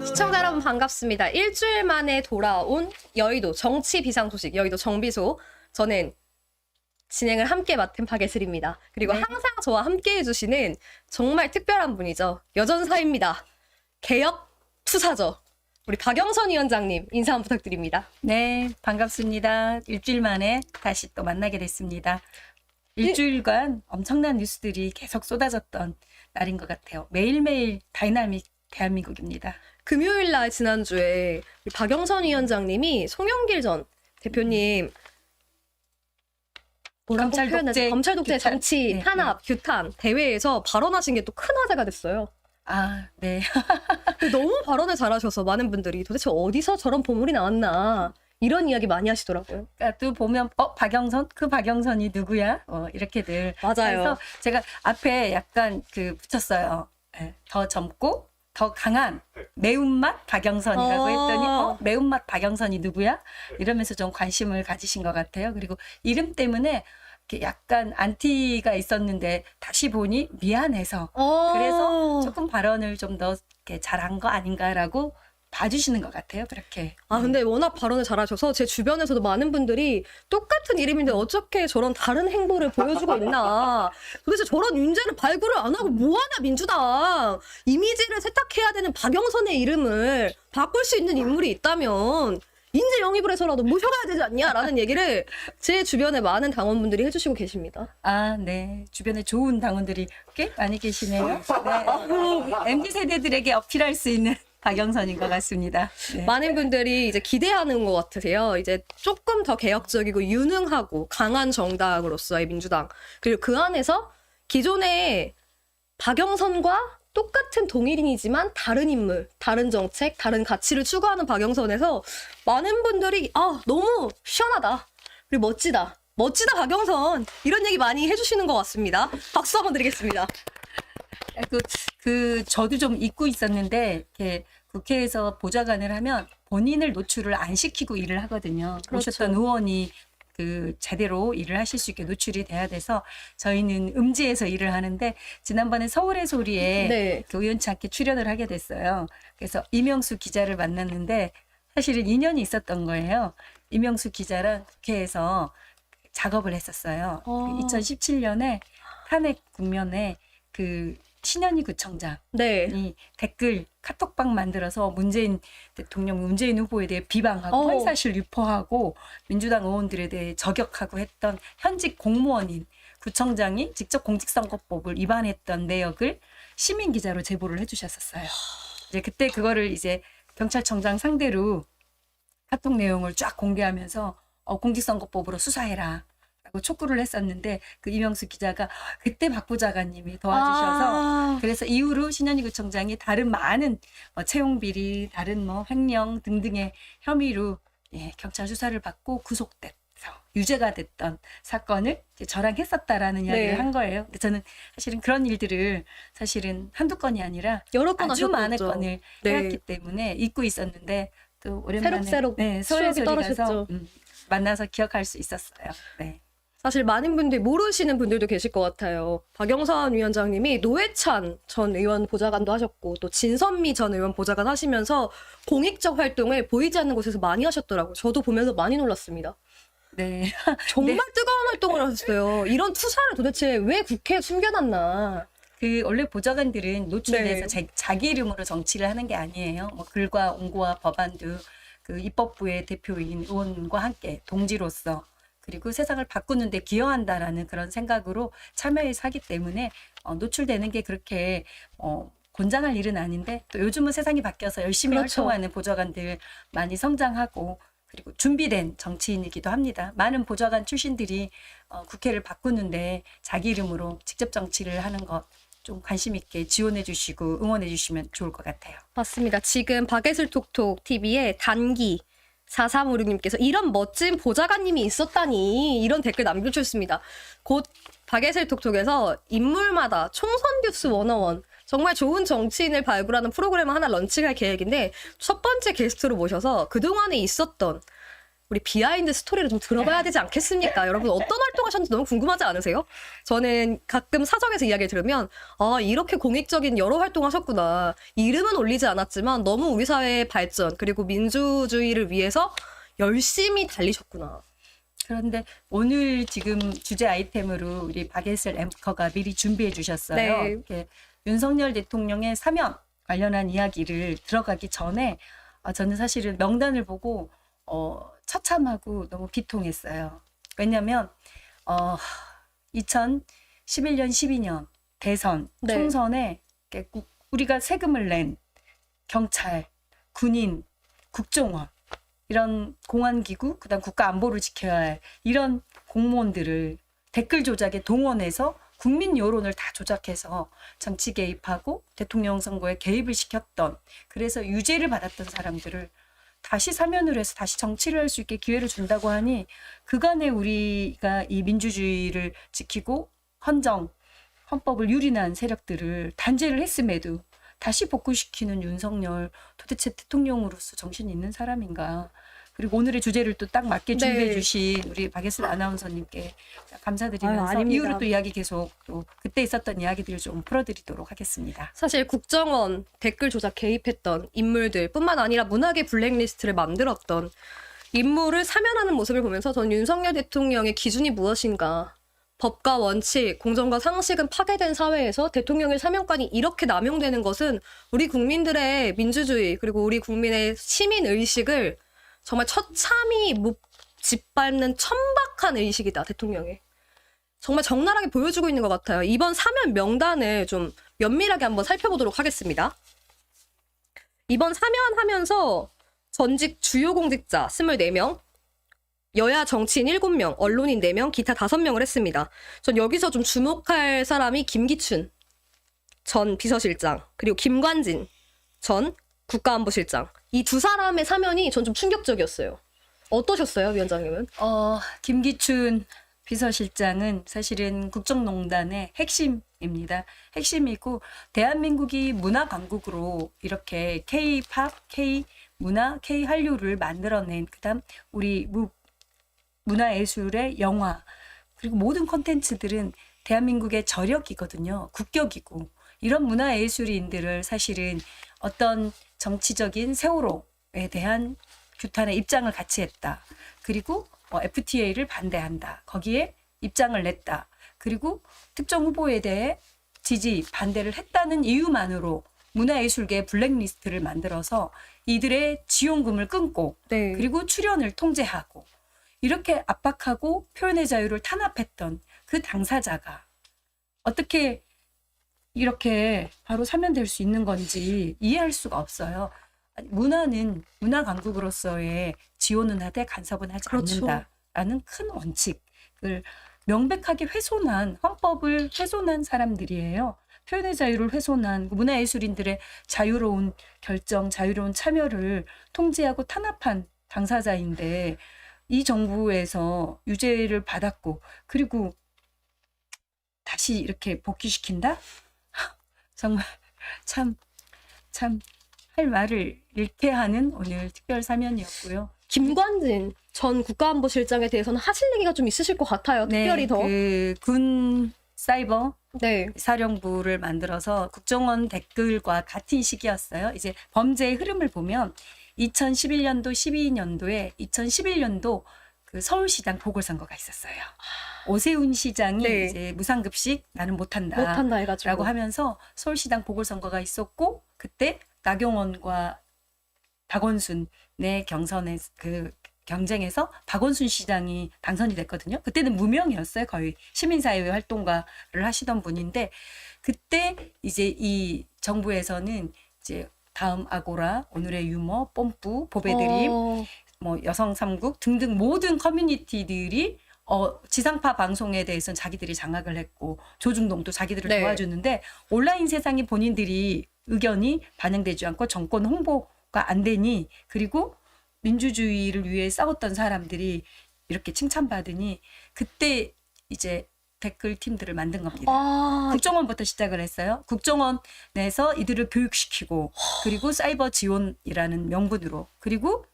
시청자 여러분 반갑습니다. 일주일 만에 돌아온 여의도 정치 비상 소식, 여의도 정비소. 저는 진행을 함께 맡은 박예슬입니다. 그리고 네. 항상 저와 함께 해주시는 정말 특별한 분이죠. 여전사입니다. 개혁 투사죠. 우리 박영선 위원장님 인사 한번 부탁드립니다. 네, 반갑습니다. 일주일 만에 다시 또 만나게 됐습니다. 일주일간 엄청난 뉴스들이 계속 쏟아졌던 날인 것 같아요. 매일매일 다이나믹 대한민국입니다. 금요일 날 지난주에 우리 박영선 위원장님이 송영길 전 대표님 뭐라고 검찰 표현하지? 독재, 검찰 독재 규탄. 정치 네, 탄압 규탄 대회에서 발언하신 게 또 큰 화제가 됐어요. 아, 네. 너무 발언을 잘하셔서 많은 분들이 도대체 어디서 저런 보물이 나왔나 이런 이야기 많이 하시더라고요. 그러니까 또 보면 박영선? 그 박영선이 누구야? 이렇게들. 맞아요. 그래서 제가 앞에 약간 붙였어요. 네, 더 젊고 더 강한 매운맛 박영선이라고 했더니 매운맛 박영선이 누구야? 이러면서 좀 관심을 가지신 것 같아요. 그리고 이름 때문에 이렇게 약간 안티가 있었는데 다시 보니 미안해서 그래서 조금 발언을 좀 더 잘한 거 아닌가라고 봐주시는 것 같아요. 그렇게. 근데 워낙 발언을 잘하셔서 제 주변에서도 많은 분들이 똑같은 이름인데 어떻게 저런 다른 행보를 보여주고 있나. 도대체 저런 윤재를 발굴을 안 하고 뭐하냐 민주당. 이미지를 세탁해야 되는 박영선의 이름을 바꿀 수 있는 인물이 있다면 인재 영입을 해서라도 모셔가야 되지 않냐라는 얘기를 제 주변에 많은 당원분들이 해주시고 계십니다. 아, 네. 주변에 좋은 당원들이 꽤 많이 계시네요. 네. MZ 세대들에게 어필할 수 있는 박영선인 것 같습니다. 네. 많은 분들이 이제 기대하는 것 같으세요. 이제 조금 더 개혁적이고 유능하고 강한 정당으로서의 민주당. 그리고 그 안에서 기존의 박영선과 똑같은 동일인이지만 다른 인물, 다른 정책, 다른 가치를 추구하는 박영선에서 많은 분들이 너무 시원하다. 그리고 멋지다. 멋지다 박영선. 이런 얘기 많이 해주시는 것 같습니다. 박수 한번 드리겠습니다. 저도 좀 잊고 있었는데, 이렇게 국회에서 보좌관을 하면 본인을 노출을 안 시키고 일을 하거든요. 그렇죠. 오셨던 의원이 제대로 일을 하실 수 있게 노출이 돼야 돼서 저희는 음지에서 일을 하는데, 지난번에 서울의 소리에 네. 우연치 않게 출연을 하게 됐어요. 그래서 이명수 기자를 만났는데, 사실은 인연이 있었던 거예요. 이명수 기자랑 국회에서 작업을 했었어요. 2017년에 탄핵 국면에 신현희 구청장이 네. 댓글 카톡방 만들어서 문재인 대통령, 문재인 후보에 대해 비방하고 허위사실 유포하고 민주당 의원들에 대해 저격하고 했던 현직 공무원인 구청장이 직접 공직선거법을 위반했던 내역을 시민 기자로 제보를 해주셨었어요. 이제 그때 그거를 이제 경찰청장 상대로 카톡 내용을 쫙 공개하면서 공직선거법으로 수사해라. 라고 촉구를 했었는데 그 이명수 기자가 그때 박 부장관님이 도와주셔서 그래서 이후로 신현희 구청장이 다른 많은 채용 비리, 다른 횡령 등등의 혐의로 경찰 수사를 받고 구속돼서 유죄가 됐던 사건을 이제 저랑 했었다라는 이야기를 한 거예요. 근데 저는 사실은 그런 일들을 사실은 한두 건이 아니라 여러 건 아주 많은 하셨죠. 건을 네. 해왔기 때문에 잊고 있었는데 또 오랜만에 새록새록 서울의 추억이 소리 가서 떨어졌죠. 만나서 기억할 수 있었어요. 네. 사실 많은 분들이 모르시는 분들도 계실 것 같아요. 박영선 위원장님이 노회찬 전 의원 보좌관도 하셨고 또 진선미 전 의원 보좌관 하시면서 공익적 활동을 보이지 않는 곳에서 많이 하셨더라고요. 저도 보면서 많이 놀랐습니다. 네. 정말 뜨거운 활동을 하셨어요. 이런 투사를 도대체 왜 국회에 숨겨놨나. 원래 보좌관들은 노출돼서 네. 자기 이름으로 정치를 하는 게 아니에요. 글과 온고와 법안도 입법부의 대표인 의원과 함께 동지로서 그리고 세상을 바꾸는데 기여한다라는 그런 생각으로 참여해서 하기 때문에 노출되는 게 그렇게 곤장할 일은 아닌데 또 요즘은 세상이 바뀌어서 열심히 그렇죠. 활동하는 보좌관들 많이 성장하고 그리고 준비된 정치인이기도 합니다. 많은 보좌관 출신들이 국회를 바꾸는데 자기 이름으로 직접 정치를 하는 것 좀 관심 있게 지원해 주시고 응원해 주시면 좋을 것 같아요. 맞습니다. 지금 박예슬 톡톡 TV에 단기 4356님께서 이런 멋진 보좌관님이 있었다니 이런 댓글 남겨주셨습니다. 곧 박예슬 톡톡에서 인물마다 총선 뉴스 101 정말 좋은 정치인을 발굴하는 프로그램을 하나 런칭할 계획인데 첫 번째 게스트로 모셔서 그동안에 있었던 우리 비하인드 스토리를 좀 들어봐야 되지 않겠습니까? 여러분 어떤 활동하셨는지 너무 궁금하지 않으세요? 저는 가끔 사석에서 이야기를 들으면 아 이렇게 공익적인 여러 활동하셨구나. 이름은 올리지 않았지만 너무 우리 사회의 발전 그리고 민주주의를 위해서 열심히 달리셨구나. 그런데 오늘 지금 주제 아이템으로 우리 박예슬 앵커가 미리 준비해 주셨어요. 네. 이렇게 윤석열 대통령의 사면 관련한 이야기를 들어가기 전에 저는 사실은 명단을 보고 처참하고 너무 비통했어요. 왜냐하면 2011년, 12년 대선, 네. 총선에 이렇게 우리가 세금을 낸 경찰, 군인, 국정원 이런 공안기구, 그다음 국가안보를 지켜야 할 이런 공무원들을 댓글 조작에 동원해서 국민 여론을 다 조작해서 정치 개입하고 대통령 선거에 개입을 시켰던, 그래서 유죄를 받았던 사람들을 다시 사면을 해서 다시 정치를 할 수 있게 기회를 준다고 하니 그간에 우리가 이 민주주의를 지키고 헌법을 유린한 세력들을 단죄를 했음에도 다시 복구시키는 윤석열, 도대체 대통령으로서 정신이 있는 사람인가. 그리고 오늘의 주제를 또 딱 맞게 네. 준비해 주신 우리 박예슬 아나운서님께 감사드리면서 아유, 아닙니다. 이후로 또 이야기 계속 또 그때 있었던 이야기들을 좀 풀어드리도록 하겠습니다. 사실 국정원 댓글 조작 개입했던 인물들 뿐만 아니라 문학의 블랙리스트를 만들었던 인물을 사면하는 모습을 보면서 저는 윤석열 대통령의 기준이 무엇인가, 법과 원칙, 공정과 상식은 파괴된 사회에서 대통령의 사면권이 이렇게 남용되는 것은 우리 국민들의 민주주의 그리고 우리 국민의 시민 의식을 정말 처참히 못 짓밟는 천박한 의식이다, 대통령의. 정말 적나라하게 보여주고 있는 것 같아요. 이번 사면 명단을 좀 면밀하게 한번 살펴보도록 하겠습니다. 이번 사면하면서 전직 주요 공직자 24명, 여야 정치인 7명, 언론인 4명, 기타 5명을 했습니다. 전 여기서 좀 주목할 사람이 김기춘 전 비서실장, 그리고 김관진 전 국가안보실장. 이 두 사람의 사면이 전 좀 충격적이었어요. 어떠셨어요, 위원장님은? 김기춘 비서실장은 사실은 국정농단의 핵심입니다. 핵심이고 대한민국이 문화 강국으로 이렇게 K-팝, K-문화, K-한류를 만들어낸, 그다음 우리 문화예술의 영화 그리고 모든 콘텐츠들은 대한민국의 저력이거든요. 국격이고, 이런 문화예술인들을 사실은 어떤 정치적인 세월호에 대한 규탄의 입장을 같이 했다. 그리고 FTA를 반대한다. 거기에 입장을 냈다. 그리고 특정 후보에 대해 지지, 반대를 했다는 이유만으로 문화예술계의 블랙리스트를 만들어서 이들의 지원금을 끊고 네. 그리고 출연을 통제하고 이렇게 압박하고 표현의 자유를 탄압했던 그 당사자가 어떻게 이렇게 바로 사면될 수 있는 건지 이해할 수가 없어요. 문화는 문화 강국으로서의 지원은 하되 간섭은 하지 그렇죠. 않는다라는 큰 원칙을 명백하게 훼손한, 헌법을 훼손한 사람들이에요. 표현의 자유를 훼손한, 문화예술인들의 자유로운 결정, 자유로운 참여를 통제하고 탄압한 당사자인데 이 정부에서 유죄를 받았고 그리고 다시 이렇게 복귀시킨다? 정말 참 할 말을 잃게 하는 오늘 특별 사면이었고요. 김관진 전 국가안보실장에 대해서는 하실 얘기가 좀 있으실 것 같아요. 특별히 더. 군 사이버 네. 사령부를 만들어서 국정원 댓글과 같은 시기였어요. 이제 범죄의 흐름을 보면 2011년도, 12년도에 2011년도 그 서울시장 보궐선거가 있었어요. 오세훈 시장이 네. 이제 무상급식 나는 못한다. 못한다 해가지고. 라고 하면서 서울시장 보궐선거가 있었고 그때 나경원과 박원순의 그 경쟁에서 박원순 시장이 당선이 됐거든요. 그때는 무명이었어요. 거의 시민사회 활동가를 하시던 분인데 그때 이제 이 정부에서는 이제 다음 아고라, 오늘의 유머, 뽐뿌, 보배드림, 뭐 여성 삼국 등등 모든 커뮤니티들이 지상파 방송에 대해서는 자기들이 장악을 했고 조중동도 자기들을 네. 도와주는데 온라인 세상에 본인들이 의견이 반영되지 않고 정권 홍보가 안 되니 그리고 민주주의를 위해 싸웠던 사람들이 이렇게 칭찬받으니 그때 이제 댓글 팀들을 만든 겁니다. 국정원부터 시작을 했어요. 국정원에서 이들을 교육시키고 그리고 사이버 지원이라는 명분으로 그리고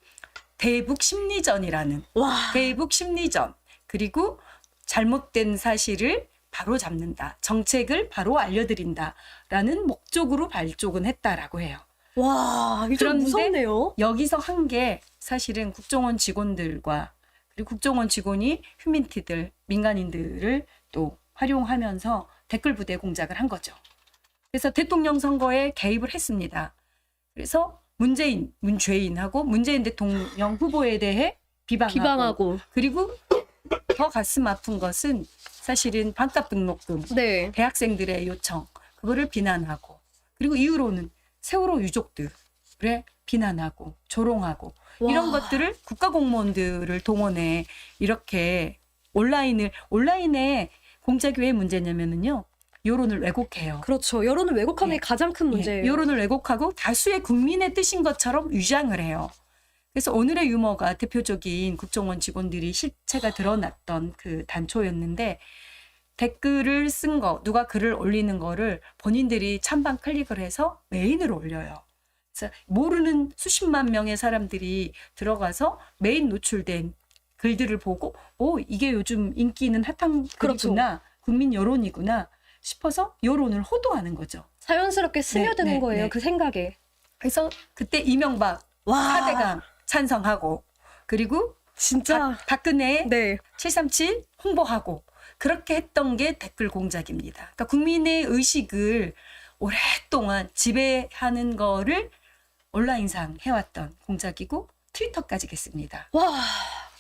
대북 심리전이라는 와. 대북 심리전, 그리고 잘못된 사실을 바로 잡는다, 정책을 바로 알려드린다라는 목적으로 발족은 했다라고 해요. 와, 이게 좀 그런데 무섭네요. 여기서 한 게 사실은 국정원 직원들과 그리고 국정원 직원이 휴민티들, 민간인들을 또 활용하면서 댓글 부대 공작을 한 거죠. 그래서 대통령 선거에 개입을 했습니다. 그래서 문죄인하고 문재인 대통령 후보에 대해 비방하고 그리고 더 가슴 아픈 것은 사실은 반값 등록금, 네. 대학생들의 요청, 그거를 비난하고, 그리고 이후로는 세월호 유족들을 비난하고 조롱하고, 와. 이런 것들을 국가공무원들을 동원해 이렇게 온라인에 공작이 왜 문제냐면은요, 여론을 왜곡해요. 그렇죠. 여론을 왜곡하는 예. 게 가장 큰 문제예요. 여론을 왜곡하고 다수의 국민의 뜻인 것처럼 위장을 해요. 그래서 오늘의 유머가 대표적인 국정원 직원들이 실체가 드러났던 그 단초였는데, 댓글을 쓴 거, 누가 글을 올리는 거를 본인들이 찬반 클릭을 해서 메인으로 올려요. 그래서 모르는 수십만 명의 사람들이 들어가서 메인 노출된 글들을 보고, 오, 이게 요즘 인기 있는 핫한 글이구나, 국민 여론이구나 싶어서 여론을 호도하는 거죠. 자연스럽게 스며드는 네, 거예요. 네. 그 생각에. 그래서 그때 이명박 와. 4대강 찬성하고, 그리고 진짜. 박근혜 네. 737 홍보하고, 그렇게 했던 게 댓글 공작입니다. 그러니까 국민의 의식을 오랫동안 지배하는 거를 온라인상 해왔던 공작이고, 트위터까지 겠습니다. 와.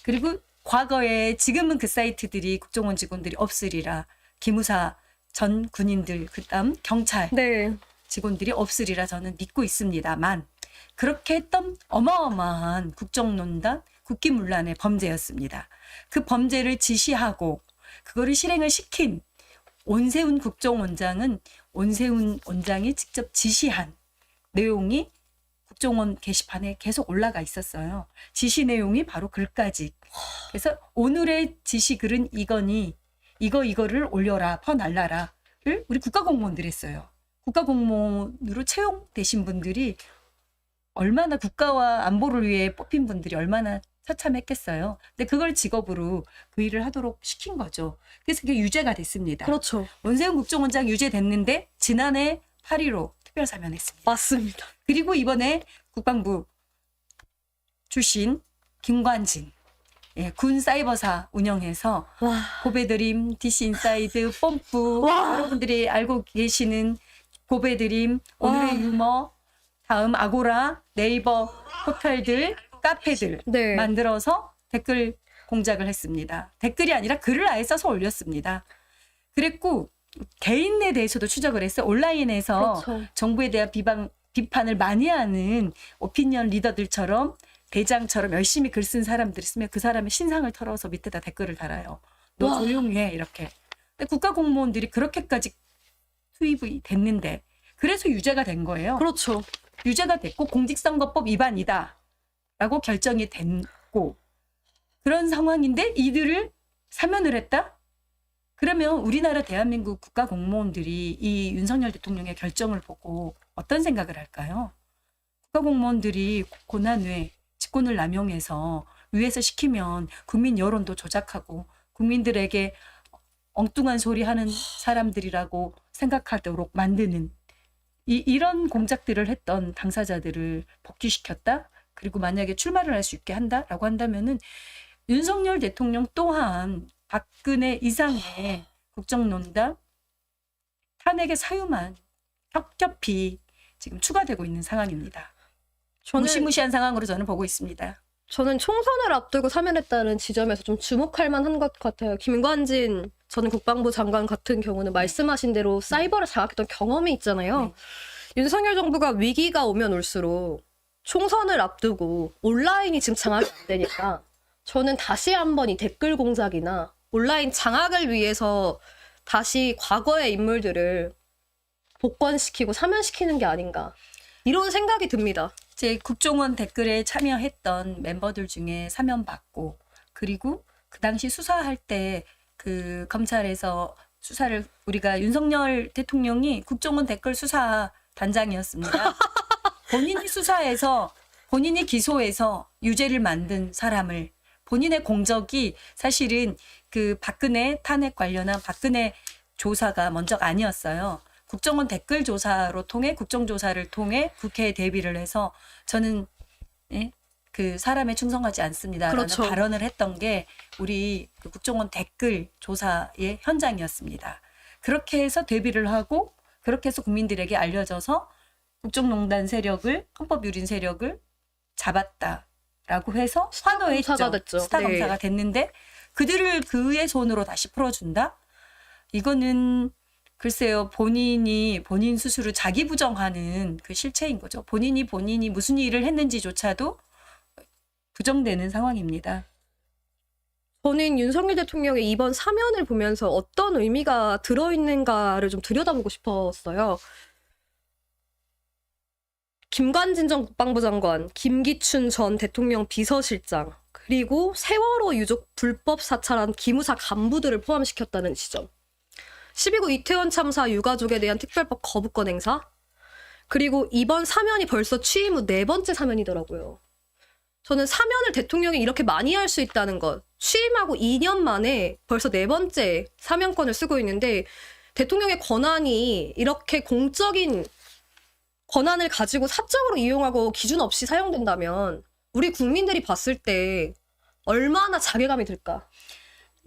그리고 과거에, 지금은 그 사이트들이 국정원 직원들이 없으리라, 기무사 전 군인들, 그다음 경찰 네. 직원들이 없으리라 저는 믿고 있습니다만, 그렇게 했던 어마어마한 국정농단, 국기문란의 범죄였습니다. 그 범죄를 지시하고 그거를 실행을 시킨 온세훈 국정원장은, 온세훈 원장이 직접 지시한 내용이 국정원 게시판에 계속 올라가 있었어요. 지시 내용이 바로 글까지. 그래서 오늘의 지시 글은 이거니 이거를 올려라, 퍼날라라를 우리 국가공무원들이 했어요. 국가공무원으로 채용되신 분들이 얼마나, 국가와 안보를 위해 뽑힌 분들이 얼마나 처참했겠어요. 근데 그걸 직업으로 그 일을 하도록 시킨 거죠. 그래서 그게 유죄가 됐습니다. 그렇죠. 원세훈 국정원장 유죄됐는데 지난해 8.15 특별사면했습니다. 맞습니다. 그리고 이번에 국방부 출신 김관진, 군 사이버사 운영해서 와. 고배드림, DC 인사이드, 뽐뿌, 와. 여러분들이 알고 계시는 고배드림, 오늘의 와. 유머, 다음 아고라, 네이버 포털들, 카페들 네. 만들어서 댓글 공작을 했습니다. 댓글이 아니라 글을 아예 써서 올렸습니다. 그랬고 개인에 대해서도 추적을 했어요. 온라인에서 그렇죠. 정부에 대한 비판을 많이 하는 오피니언 리더들처럼, 대장처럼 열심히 글 쓴 사람들이 있으면 그 사람의 신상을 털어서 밑에다 댓글을 달아요. 너 와. 조용히 해, 이렇게. 근데 국가공무원들이 그렇게까지 투입이 됐는데, 그래서 유죄가 된 거예요. 그렇죠. 유죄가 됐고 공직선거법 위반이다 라고 결정이 됐고, 그런 상황인데 이들을 사면을 했다? 그러면 우리나라 대한민국 국가공무원들이 이 윤석열 대통령의 결정을 보고 어떤 생각을 할까요? 국가공무원들이 고난외 직권을 남용해서 위에서 시키면 국민 여론도 조작하고 국민들에게 엉뚱한 소리 하는 사람들이라고 생각하도록 만드는 이런 공작들을 했던 당사자들을 복귀시켰다? 그리고 만약에 출마를 할 수 있게 한다라고 한다면은 윤석열 대통령 또한 박근혜 이상의 국정농단, 탄핵의 사유만 겹겹이 지금 추가되고 있는 상황입니다. 무시무시한 상황으로 저는 보고 있습니다. 저는 총선을 앞두고 사면했다는 지점에서 좀 주목할 만한 것 같아요. 김관진 전 국방부 장관 같은 경우는 말씀하신 대로 사이버를 장악했던 경험이 있잖아요. 네. 윤석열 정부가 위기가 오면 올수록 총선을 앞두고 온라인이 지금 장악이 안 되니까 저는 다시 한번 이 댓글 공작이나 온라인 장악을 위해서 다시 과거의 인물들을 복권시키고 사면시키는 게 아닌가, 이런 생각이 듭니다. 제 국정원 댓글에 참여했던 멤버들 중에 사면받고, 그리고 그 당시 수사할 때 그 검찰에서 수사를, 우리가 윤석열 대통령이 국정원 댓글 수사 단장이었습니다. 본인이 수사해서 본인이 기소해서 유죄를 만든 사람을 본인의 공적이 사실은 그 박근혜 탄핵 관련한 박근혜 조사가 먼저가 아니었어요. 국정원 댓글 조사로 통해 국정조사를 통해 국회에 대비를 해서 저는 예? 그 사람에 충성하지 않습니다라는 그렇죠. 발언을 했던 게 우리 그 국정원 댓글 조사의 현장이었습니다. 그렇게 해서 대비를 하고 그렇게 해서 국민들에게 알려져서 국정농단 세력을 헌법유린 세력을 잡았다라고 해서 환호했죠. 검사가 됐죠. 스타 네. 검사가 됐는데 그들을 그의 손으로 다시 풀어준다? 이거는 글쎄요, 본인이 본인 스스로 자기 부정하는 그 실체인 거죠. 본인이 무슨 일을 했는지조차도 부정되는 상황입니다. 저는 윤석열 대통령의 이번 사면을 보면서 어떤 의미가 들어있는가를 좀 들여다보고 싶었어요. 김관진 전 국방부 장관, 김기춘 전 대통령 비서실장, 그리고 세월호 유족 불법 사찰한 기무사 간부들을 포함시켰다는 지점. 12구 이태원 참사 유가족에 대한 특별법 거부권 행사. 그리고 이번 사면이 벌써 취임 후 4번째 사면이더라고요. 저는 사면을 대통령이 이렇게 많이 할 수 있다는 것, 취임하고 2년 만에 벌써 4번째 사면권을 쓰고 있는데 대통령의 권한이 이렇게 공적인 권한을 가지고 사적으로 이용하고 기준 없이 사용된다면 우리 국민들이 봤을 때 얼마나 자괴감이 들까?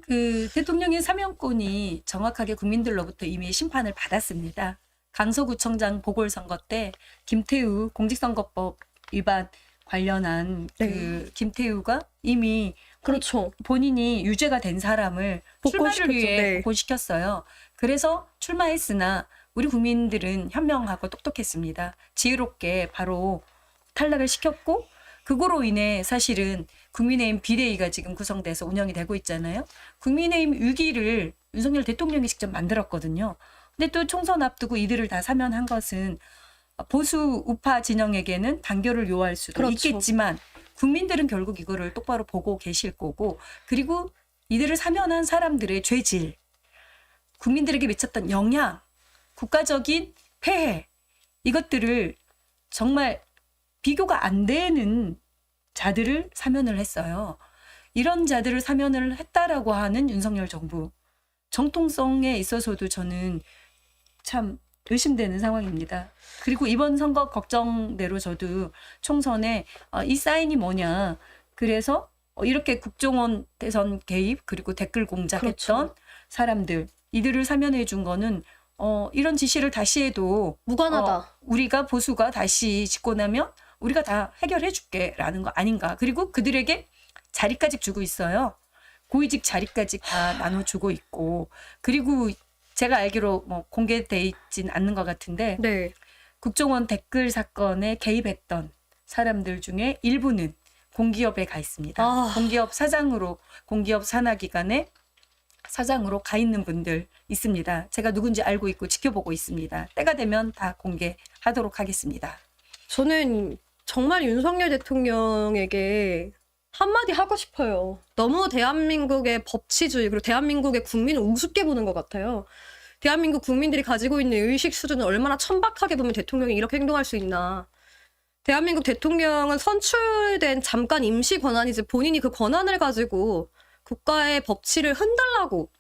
그 대통령의 사면권이 정확하게 국민들로부터 이미 심판을 받았습니다. 강서구청장 보궐선거 때 김태우 공직선거법 위반 관련한 그 김태우가 이미 그렇죠. 본인이 유죄가 된 사람을 출마를 복권시켰죠. 위해 네. 복권시켰어요. 그래서 출마했으나 우리 국민들은 현명하고 똑똑했습니다. 지혜롭게 바로 탈락을 시켰고 그거로 인해 사실은 국민의힘 비대위가 지금 구성돼서 운영이 되고 있잖아요. 국민의힘 위기를 윤석열 대통령이 직접 만들었거든요. 근데 또 총선 앞두고 이들을 다 사면한 것은 보수 우파 진영에게는 단결을 요할 수도 그렇죠. 있겠지만 국민들은 결국 이거를 똑바로 보고 계실 거고 그리고 이들을 사면한 사람들의 죄질, 국민들에게 미쳤던 영향, 국가적인 폐해 이것들을 정말 비교가 안 되는 자들을 사면을 했어요. 이런 자들을 사면을 했다라고 하는 윤석열 정부 정통성에 있어서도 저는 참 의심되는 상황입니다. 그리고 이번 선거 걱정대로 저도 총선에 이 사인이 뭐냐. 그래서 이렇게 국정원 대선 개입 그리고 댓글 공작했던 그렇죠. 사람들 이들을 사면해 준 거는 이런 지시를 다시 해도 무관하다. 우리가 보수가 다시 짓고 나면 우리가 다 해결해 줄게라는 거 아닌가. 그리고 그들에게 자리까지 주고 있어요. 고위직 자리까지 다 나눠주고 있고 그리고 제가 알기로 뭐 공개돼 있진 않는 것 같은데 네. 국정원 댓글 사건에 개입했던 사람들 중에 일부는 공기업에 가 있습니다. 아. 공기업 사장으로 공기업 산하기관에 사장으로 가 있는 분들 있습니다. 제가 누군지 알고 있고 지켜보고 있습니다. 때가 되면 다 공개하도록 하겠습니다. 저는 정말 윤석열 대통령에게 한마디 하고 싶어요. 너무 대한민국의 법치주의 그리고 대한민국의 국민을 우습게 보는 것 같아요. 대한민국 국민들이 가지고 있는 의식 수준을 얼마나 천박하게 보면 대통령이 이렇게 행동할 수 있나. 대한민국 대통령은 선출된 잠깐 임시 권한이지 본인이 그 권한을 가지고 국가의 법치를 흔들라고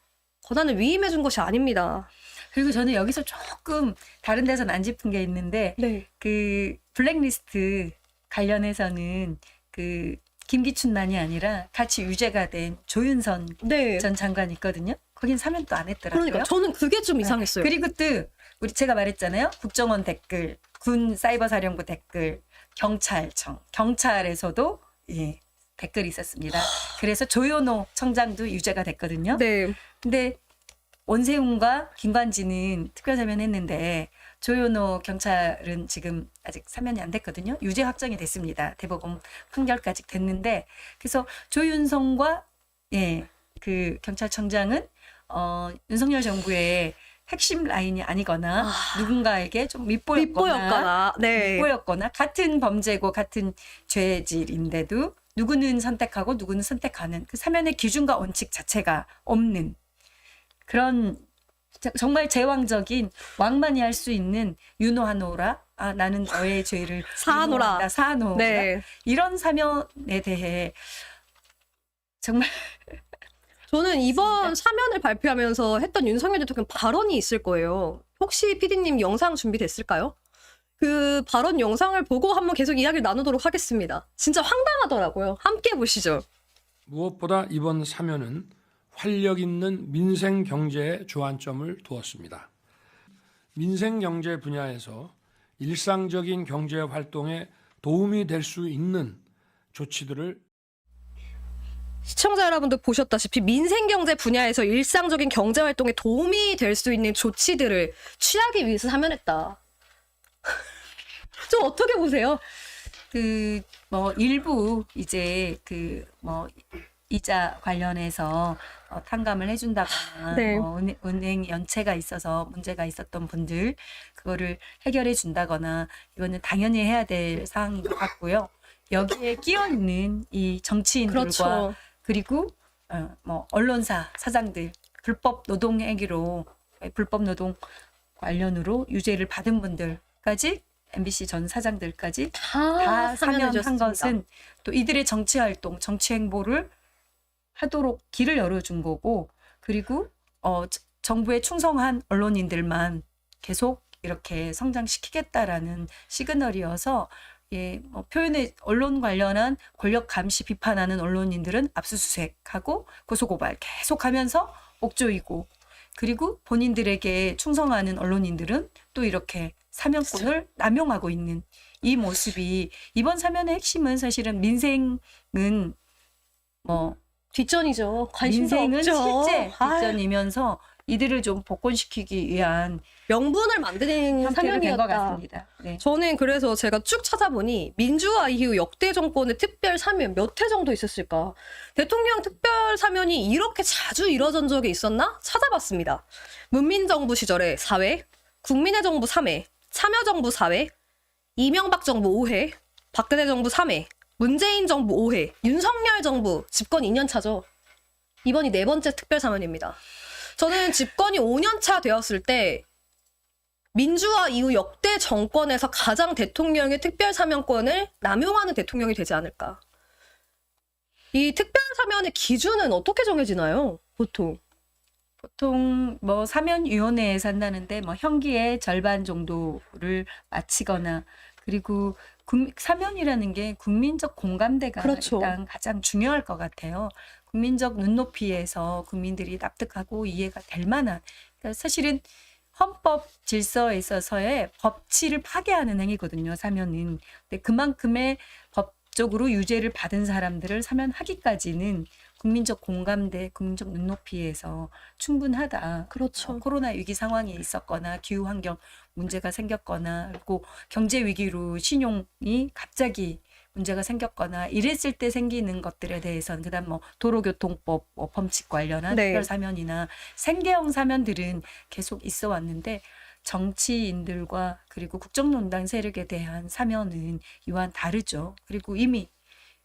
권한을 위임해 준 것이 아닙니다. 그리고 저는 여기서 조금 다른 데서는 안 짚은 게 있는데 네. 그 블랙리스트 관련해서는 그 김기춘만이 아니라 같이 유죄가 된 조윤선 네. 전 장관이 있거든요. 거긴 사면도 안 했더라고요. 그러니까 저는 그게 좀 이상했어요. 그리고 또 우리 제가 말했잖아요. 국정원 댓글, 군 사이버사령부 댓글, 경찰청, 경찰에서도 예, 댓글이 있었습니다. 그래서 조현호 청장도 유죄가 됐거든요. 네. 근데 원세훈과 김관진은 특별사면했는데 조현호 경찰은 지금 아직 사면이 안 됐거든요. 유죄 확정이 됐습니다. 대법원 판결까지 됐는데 그래서 조윤성과 예, 그 경찰청장은 윤석열 정부의 핵심 라인이 아니거나 누군가에게 좀 밉보였거나, 네. 밉보였거나 같은 범죄고 같은 죄질인데도 누구는 선택하고 누구는 선택하는 그 사면의 기준과 원칙 자체가 없는 그런 정말 제왕적인 왕만이 할 수 있는 윤호하노라. 나는 너의 죄를 사하노라. 윤호한다, 사하노라. 네. 이런 사면에 대해 정말 저는 이번 사면을 발표하면서 했던 윤석열 대통령 발언이 있을 거예요. 혹시 PD님 영상 준비됐을까요? 그 발언 영상을 보고 한번 계속 이야기를 나누도록 하겠습니다. 진짜 황당하더라고요. 함께 보시죠. 무엇보다 이번 사면은 활력 있는 민생 경제에 주안점을 두었습니다. 민생 경제 분야에서 일상적인 경제 활동에 도움이 될 수 있는 조치들을 시청자 여러분도 보셨다시피 민생경제 분야에서 일상적인 경제활동에 도움이 될 수 있는 조치들을 취하기 위해서 사면했다. 좀 어떻게 보세요? 일부 이제 이자 관련해서 탕감을 해준다거나 네. 은행 연체가 있어서 문제가 있었던 분들 그거를 해결해 준다거나 이거는 당연히 해야 될 사항인 것 같고요. 여기에 끼어 있는 이 정치인들과 그렇죠. 그리고 언론사 사장들 불법 노동 행위로 불법 노동 관련으로 유죄를 받은 분들까지 MBC 전 사장들까지 다 사면한 사면해줬습니다. 것은 또 이들의 정치 활동, 정치 행보를 하도록 길을 열어준 거고 그리고 정부에 충성한 언론인들만 계속 이렇게 성장시키겠다라는 시그널이어서 표현의 언론 관련한 권력 감시 비판하는 언론인들은 압수수색하고 고소고발 계속하면서 옥조이고 그리고 본인들에게 충성하는 언론인들은 또 이렇게 사면권을 남용하고 있는 이 모습이 이번 사면의 핵심은 사실은 민생은 뒷전이죠. 관심도 민생은 없죠. 실제 아유, 뒷전이면서 이들을 좀 복권시키기 위한 명분을 만드는 형태로 된 것 사면이었다. 같습니다. 네. 저는 그래서 제가 쭉 찾아보니 민주화 이후 역대 정권의 특별 사면 몇 회 정도 있었을까? 대통령 특별 사면이 이렇게 자주 이뤄진 적이 있었나? 찾아봤습니다. 문민정부 시절에 4회, 국민의 정부 3회, 참여정부 4회, 이명박 정부 5회, 박근혜 정부 3회, 문재인 정부 5회, 윤석열 정부 집권 2년 차죠. 이번이 4번째 특별 사면입니다. 저는 집권이 5년 차 되었을 때 민주화 이후 역대 정권에서 가장 대통령의 특별 사면권을 남용하는 대통령이 되지 않을까. 이 특별 사면의 기준은 어떻게 정해지나요? 보통 사면위원회에서 한다는데 형기의 절반 정도를 마치거나 그리고 사면이라는 게 국민적 공감대가 그렇죠. 일단 가장 중요할 것 같아요. 국민적 눈높이에서 국민들이 납득하고 이해가 될 만한 그러니까 사실은 헌법 질서에 있어서의 법치를 파괴하는 행위거든요. 사면은. 근데 그만큼의 법적으로 유죄를 받은 사람들을 사면하기까지는 국민적 공감대, 국민적 눈높이에서 충분하다. 그렇죠. 코로나 위기 상황이 있었거나 기후 환경 문제가 생겼거나 그리고 경제 위기로 신용이 갑자기 문제가 생겼거나 이랬을 때 생기는 것들에 대해서는 그다음 도로교통법 범칙 관련한 네. 특별 사면이나 생계형 사면들은 계속 있어 왔는데 정치인들과 그리고 국정농단 세력에 대한 사면은 이와는 다르죠. 그리고 이미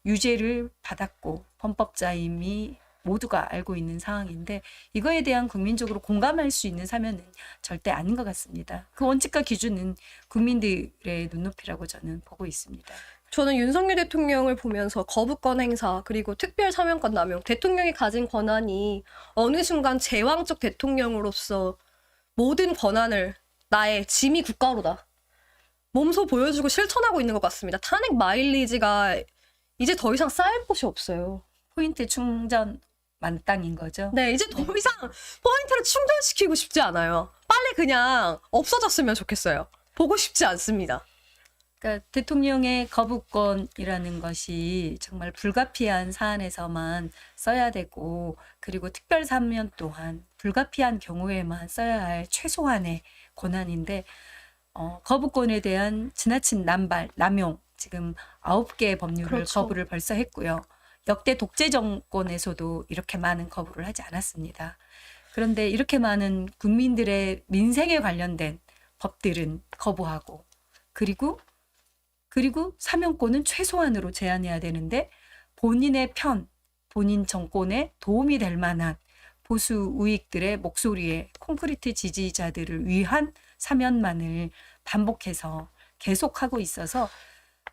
유죄를 받았고 헌법자임이 모두가 알고 있는 상황인데 이거에 대한 국민적으로 공감할 수 있는 사면은 절대 아닌 것 같습니다. 그 원칙과 기준은 국민들의 눈높이라고 저는 보고 있습니다. 저는 윤석열 대통령을 보면서 거부권 행사 그리고 특별 사면권 남용 대통령이 가진 권한이 어느 순간 제왕적 대통령으로서 모든 권한을 나의 짐이 국가로다. 몸소 보여주고 실천하고 있는 것 같습니다. 탄핵 마일리지가 이제 더 이상 쌓일 곳이 없어요. 포인트 충전 만땅인 거죠. 네, 이제 더 이상 포인트를 충전시키고 싶지 않아요. 빨리 그냥 없어졌으면 좋겠어요. 보고 싶지 않습니다. 그러니까 대통령의 거부권이라는 것이 정말 불가피한 사안에서만 써야 되고 그리고 특별 사면 또한 불가피한 경우에만 써야 할 최소한의 권한인데 거부권에 대한 지나친 남발, 남용 지금 9개의 법률을 그렇죠. 거부를 벌써 했고요. 역대 독재 정권에서도 이렇게 많은 거부를 하지 않았습니다. 그런데 이렇게 많은 국민들의 민생에 관련된 법들은 거부하고 그리고 사면권은 최소한으로 제한해야 되는데 본인의 편, 본인 정권에 도움이 될 만한 보수 우익들의 목소리에 콘크리트 지지자들을 위한 사면만을 반복해서 계속하고 있어서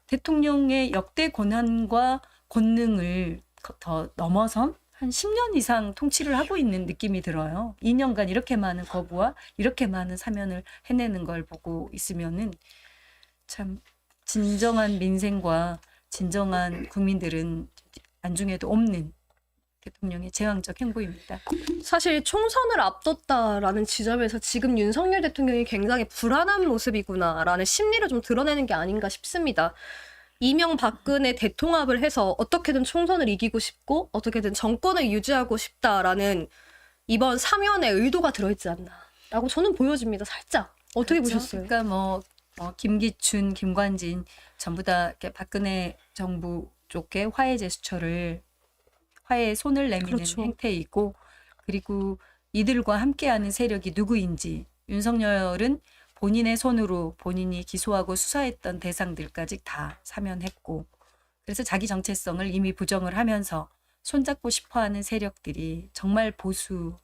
대통령의 역대 권한과 권능을 더 넘어선 한 10년 이상 통치를 하고 있는 느낌이 들어요. 2년간 이렇게 많은 거부와 이렇게 많은 사면을 해내는 걸 보고 있으면은 참 진정한 민생과 진정한 국민들은 안중에도 없는 대통령의 제왕적 행보입니다. 사실 총선을 앞뒀다라는 지점에서 지금 윤석열 대통령이 굉장히 불안한 모습이구나라는 심리를 좀 드러내는 게 아닌가 싶습니다. 이명박근혜 대통합을 해서 어떻게든 총선을 이기고 싶고 어떻게든 정권을 유지하고 싶다라는 이번 사면의 의도가 들어있지 않나라고 저는 보여집니다. 살짝. 어떻게 그렇죠? 보셨어요? 그러니까 뭐 김기춘, 김관진 전부 다 이렇게 박근혜 정부 쪽에 화해 제스처를 화해의 손을 내미는 그렇죠. 행태이고 그리고 이들과 함께하는 세력이 누구인지 윤석열은 본인의 손으로 본인이 기소하고 수사했던 대상들까지 다 사면했고 그래서 자기 정체성을 이미 부정을 하면서 손잡고 싶어하는 세력들이 정말 보수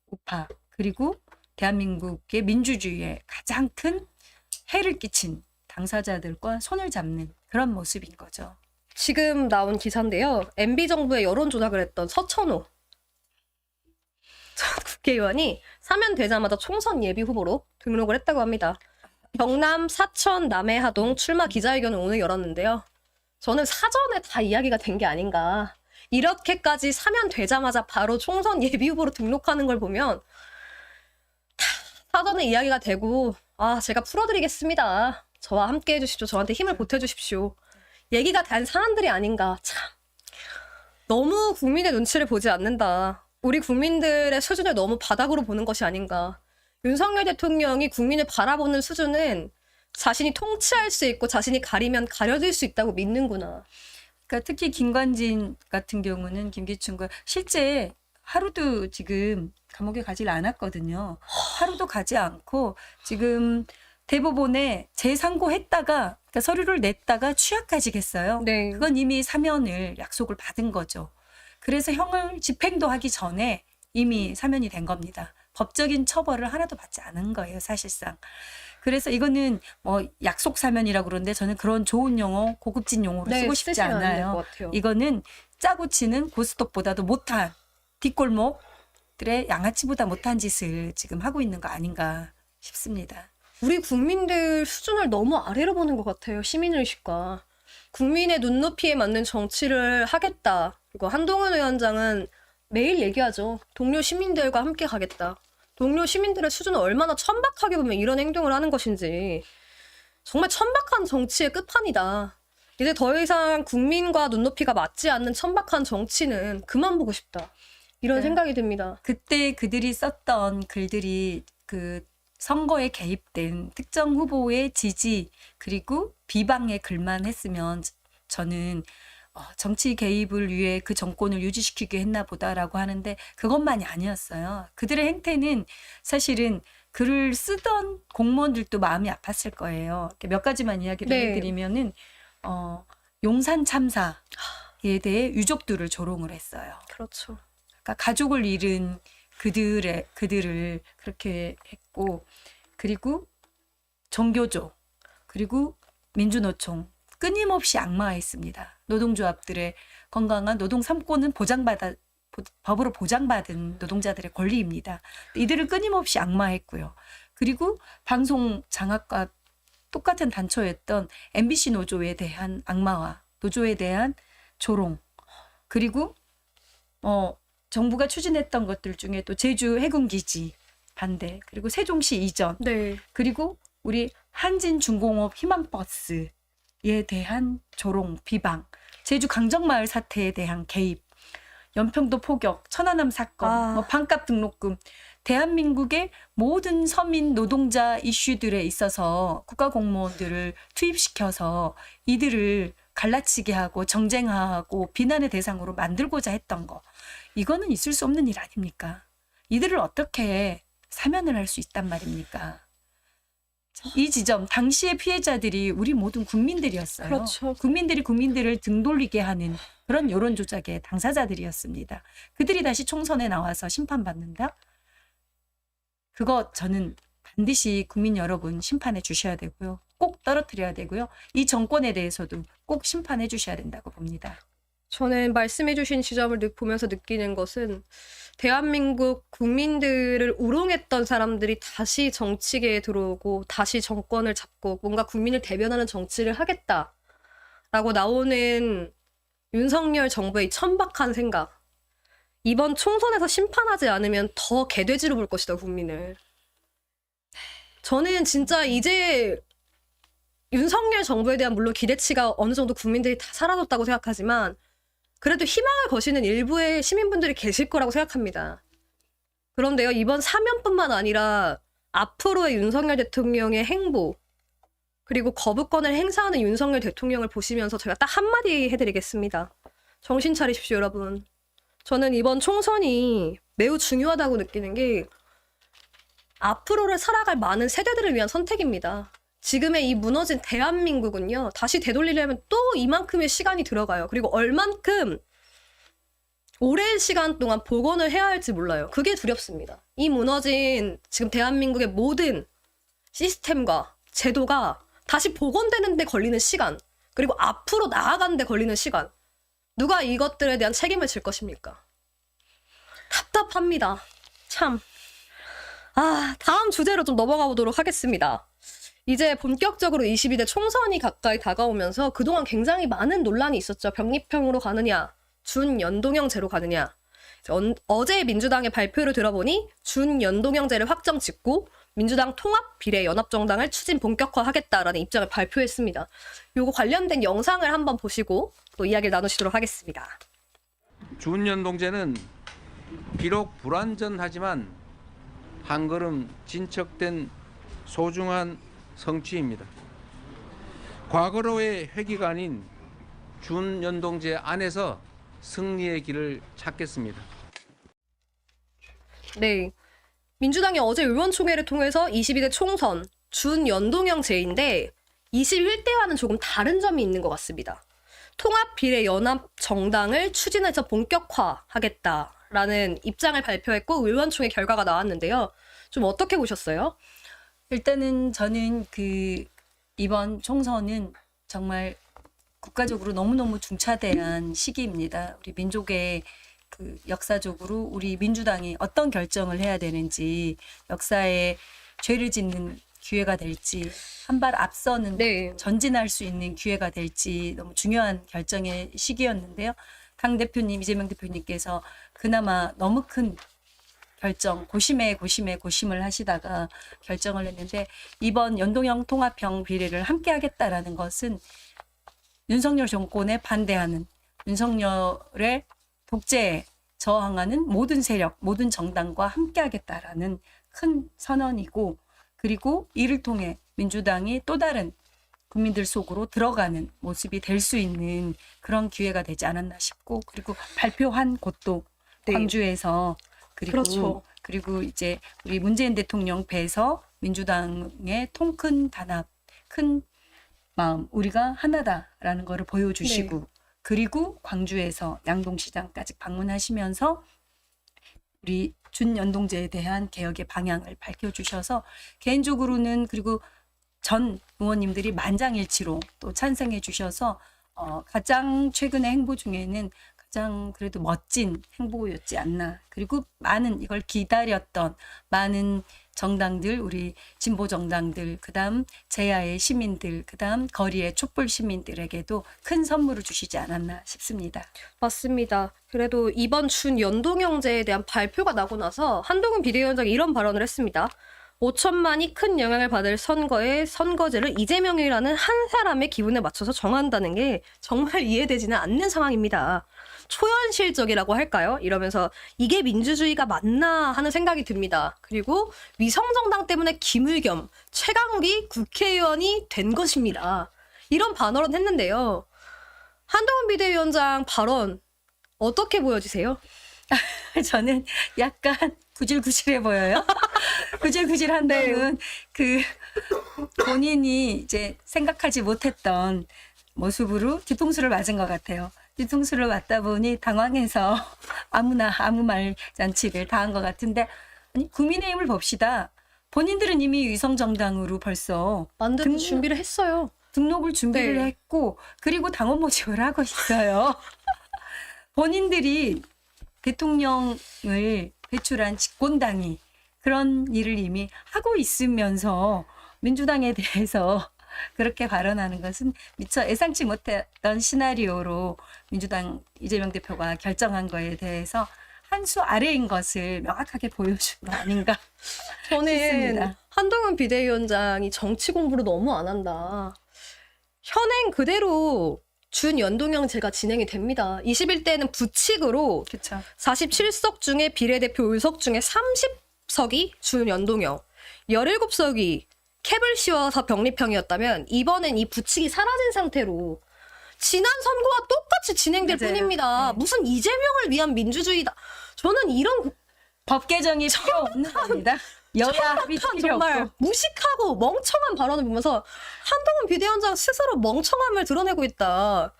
우파 그리고 대한민국의 민주주의에 가장 큰 해를 끼친 당사자들과 손을 잡는 그런 모습인 거죠. 지금 나온 기사인데요. MB 정부의 여론 조작을 했던 서천호 전 국회의원이 사면되자마자 총선 예비 후보로 등록을 했다고 합니다. 경남 사천 남해하동 출마 기자회견을 오늘 열었는데요. 저는 사전에 다 이야기가 된 게 아닌가. 이렇게까지 사면되자마자 바로 총선 예비 후보로 등록하는 걸 보면 다 사전에 이야기가 되고 제가 풀어드리겠습니다. 저와 함께 해주십시오. 저한테 힘을 보태주십시오. 얘기가 된 사람들이 아닌가. 참 너무 국민의 눈치를 보지 않는다. 우리 국민들의 수준을 너무 바닥으로 보는 것이 아닌가. 윤석열 대통령이 국민을 바라보는 수준은 자신이 통치할 수 있고 자신이 가리면 가려질 수 있다고 믿는구나. 그러니까 특히 김관진 같은 경우는 김기춘과 실제 하루도 지금 감옥에 가질 않았거든요. 하루도 가지 않고 지금 대법원에 재상고했다가 그러니까 서류를 냈다가 취하까지 했어요. 네. 그건 이미 사면을 약속을 받은 거죠. 그래서 형을 집행도 하기 전에 이미 사면이 된 겁니다. 법적인 처벌을 하나도 받지 않은 거예요, 사실상. 그래서 이거는 뭐 약속 사면이라고 그러는데 저는 그런 좋은 용어, 고급진 용어로 쓰고 싶지 쓰시면 안 될 않아요. 것 같아요. 이거는 짜고 치는 고스톱보다도 못한 뒷골목들의 양아치보다 못한 짓을 지금 하고 있는 거 아닌가 싶습니다. 우리 국민들 수준을 너무 아래로 보는 것 같아요. 시민의식과. 국민의 눈높이에 맞는 정치를 하겠다. 그리고 한동훈 위원장은 매일 얘기하죠. 동료 시민들과 함께 가겠다. 동료 시민들의 수준을 얼마나 천박하게 보면 이런 행동을 하는 것인지. 정말 천박한 정치의 끝판이다. 이제 더 이상 국민과 눈높이가 맞지 않는 천박한 정치는 그만 보고 싶다. 이런 네. 생각이 듭니다. 그때 그들이 썼던 글들이 그 선거에 개입된 특정 후보의 지지 그리고 비방의 글만 했으면 저는 정치 개입을 위해 그 정권을 유지시키게 했나 보다라고 하는데 그것만이 아니었어요. 그들의 행태는 사실은 글을 쓰던 공무원들도 마음이 아팠을 거예요. 몇 가지만 이야기를 네. 해드리면은 용산 참사에 대해 유족들을 조롱을 했어요. 그렇죠. 그러니까 가족을 잃은 그들을 그렇게 했고 그리고 종교조 그리고 민주노총 끊임없이 악마했습니다. 노동조합들의 건강한 노동 3권은 법으로 보장받은 노동자들의 권리입니다. 이들을 끊임없이 악마했고요. 그리고 방송 장악과 똑같은 단초였던 MBC 노조에 대한 악마와 노조에 대한 조롱 그리고 정부가 추진했던 것들 중에 또 제주 해군기지 반대 그리고 세종시 이전 네. 그리고 우리 한진중공업 희망버스에 대한 조롱 비방 제주 강정마을 사태에 대한 개입 연평도 포격 천안함 사건 반값 등록금 대한민국의 모든 서민 노동자 이슈들에 있어서 국가공무원들을 투입시켜서 이들을 갈라치게 하고 정쟁화하고 비난의 대상으로 만들고자 했던 거 이거는 있을 수 없는 일 아닙니까? 이들을 어떻게 사면을 할 수 있단 말입니까? 이 지점 당시의 피해자들이 우리 모든 국민들이었어요. 그렇죠. 국민들이 국민들을 등 돌리게 하는 그런 여론 조작의 당사자들이었습니다. 그들이 다시 총선에 나와서 심판받는다? 그거 저는 반드시 국민 여러분 심판해 주셔야 되고요. 꼭 떨어뜨려야 되고요. 이 정권에 대해서도 꼭 심판해 주셔야 된다고 봅니다. 저는 말씀해주신 지점을 보면서 느끼는 것은 대한민국 국민들을 우롱했던 사람들이 다시 정치계에 들어오고 다시 정권을 잡고 뭔가 국민을 대변하는 정치를 하겠다라고 나오는 윤석열 정부의 천박한 생각. 이번 총선에서 심판하지 않으면 더 개돼지로 볼 것이다, 국민을. 저는 진짜 이제 윤석열 정부에 대한 물론 기대치가 어느 정도 국민들이 다 사라졌다고 생각하지만 그래도 희망을 거시는 일부의 시민분들이 계실 거라고 생각합니다. 그런데요, 이번 사면뿐만 아니라 앞으로의 윤석열 대통령의 행보, 그리고 거부권을 행사하는 윤석열 대통령을 보시면서 제가 딱 한마디 해드리겠습니다. 정신 차리십시오, 여러분. 저는 이번 총선이 매우 중요하다고 느끼는 게 앞으로를 살아갈 많은 세대들을 위한 선택입니다. 지금의 이 무너진 대한민국은요, 다시 되돌리려면 또 이만큼의 시간이 들어가요. 그리고 얼만큼 오랜 시간 동안 복원을 해야 할지 몰라요. 그게 두렵습니다. 이 무너진 지금 대한민국의 모든 시스템과 제도가 다시 복원되는 데 걸리는 시간, 그리고 앞으로 나아가는 데 걸리는 시간, 누가 이것들에 대한 책임을 질 것입니까? 답답합니다. 참. 다음 주제로 좀 넘어가 보도록 하겠습니다. 이제 본격적으로 22대 총선이 가까이 다가오면서 그동안 굉장히 많은 논란이 있었죠. 병립형으로 가느냐, 준연동형제로 가느냐. 어제 민주당의 발표를 들어보니 준연동형제를 확정 짓고 민주당 통합비례연합정당을 추진 본격화하겠다라는 입장을 발표했습니다. 요거 관련된 영상을 한번 보시고 또 이야기를 나누시도록 하겠습니다. 준연동제는 비록 불완전하지만 한 걸음 진척된 소중한 성취입니다. 과거로의 회귀가 아닌 준연동제 안에서 승리의 길을 찾겠습니다. 네, 민주당이 어제 의원총회를 통해서 22대 총선 준연동형제인데 21대와는 조금 다른 점이 있는 것 같습니다. 통합비례연합정당을 추진해서 본격화하겠다라는 입장을 발표했고 의원총회 결과가 나왔는데요. 좀 어떻게 보셨어요? 일단은 저는 이번 총선은 정말 국가적으로 너무너무 중차대한 시기입니다. 우리 민족의 역사적으로 우리 민주당이 어떤 결정을 해야 되는지, 역사에 죄를 짓는 기회가 될지, 한 발 앞서는 전진할 수 있는 기회가 될지 너무 중요한 결정의 시기였는데요. 강 대표님, 이재명 대표님께서 그나마 너무 큰 결정, 고심을 하시다가 결정을 했는데 이번 연동형 통합형 비례를 함께 하겠다라는 것은 윤석열 정권에 반대하는, 윤석열의 독재에 저항하는 모든 세력, 모든 정당과 함께 하겠다라는 큰 선언이고, 그리고 이를 통해 민주당이 또 다른 국민들 속으로 들어가는 모습이 될 수 있는 그런 기회가 되지 않았나 싶고, 그리고 발표한 곳도 광주에서 그리고 이제 우리 문재인 대통령 배에서 민주당의 통큰 단합, 큰 마음, 우리가 하나다라는 것을 보여주시고, 그리고 광주에서 양동시장까지 방문하시면서 우리 준연동제에 대한 개혁의 방향을 밝혀주셔서 개인적으로는, 그리고 전 의원님들이 만장일치로 또 찬성해 주셔서 가장 최근의 행보 중에는 가장 그래도 멋진 행보였지 않나. 그리고 많은 이걸 기다렸던 많은 정당들, 우리 진보 정당들, 그다음 제야의 시민들, 그다음 거리의 촛불 시민들에게도 큰 선물을 주시지 않았나 싶습니다. 맞습니다. 그래도 이번 준연동형제에 대한 발표가 나고 나서 한동훈 비대위원장이 이런 발언을 했습니다. 5천만이 큰 영향을 받을 선거의 선거제를 이재명이라는 한 사람의 기분에 맞춰서 정한다는 게 정말 이해되지는 않는 상황입니다. 초현실적이라고 할까요? 이러면서 이게 민주주의가 맞나 하는 생각이 듭니다. 그리고 위성정당 때문에 김의겸, 최강욱이 국회의원이 된 것입니다. 이런 발언을 했는데요. 한동훈 비대위원장 발언 어떻게 보여지세요? 저는 약간 구질구질해 보여요. 구질구질한 데는 본인이 이제 생각하지 못했던 모습으로 뒤통수를 맞은 것 같아요. 뒤통수를 맞다 보니 당황해서 아무나 아무 말 잔치를 다 한 것 같은데, 아니 국민의힘을 봅시다. 본인들은 이미 위성정당으로 벌써 만드는 준비를 했어요. 등록을 준비를 네. 했고, 그리고 당원 모집을 하고 있어요. 본인들이 대통령을 배출한 집권당이 그런 일을 이미 하고 있으면서 민주당에 대해서 그렇게 발언하는 것은 미처 예상치 못했던 시나리오로 민주당 이재명 대표가 결정한 거에 대해서 한 수 아래인 것을 명확하게 보여준 거 아닌가 저는 싶습니다. 한동훈 비대위원장이 정치 공부를 너무 안 한다. 현행 그대로 준연동형제가 진행이 됩니다. 21대는 부칙으로 그렇죠. 47석 중에 비례대표 의석 중에 30석이 준연동형, 17석이 캡을 씌워서 병립형이었다면 이번엔 이 부칙이 사라진 상태로 지난 선거와 똑같이 진행될 맞아요. 뿐입니다. 네. 무슨 이재명을 위한 민주주의다. 저는 이런 법 개정이 필요 없는 겁니다. 여야 합의 참 필요 정말 없고. 무식하고 멍청한 발언을 보면서 한동훈 비대위원장 스스로 멍청함을 드러내고 있다.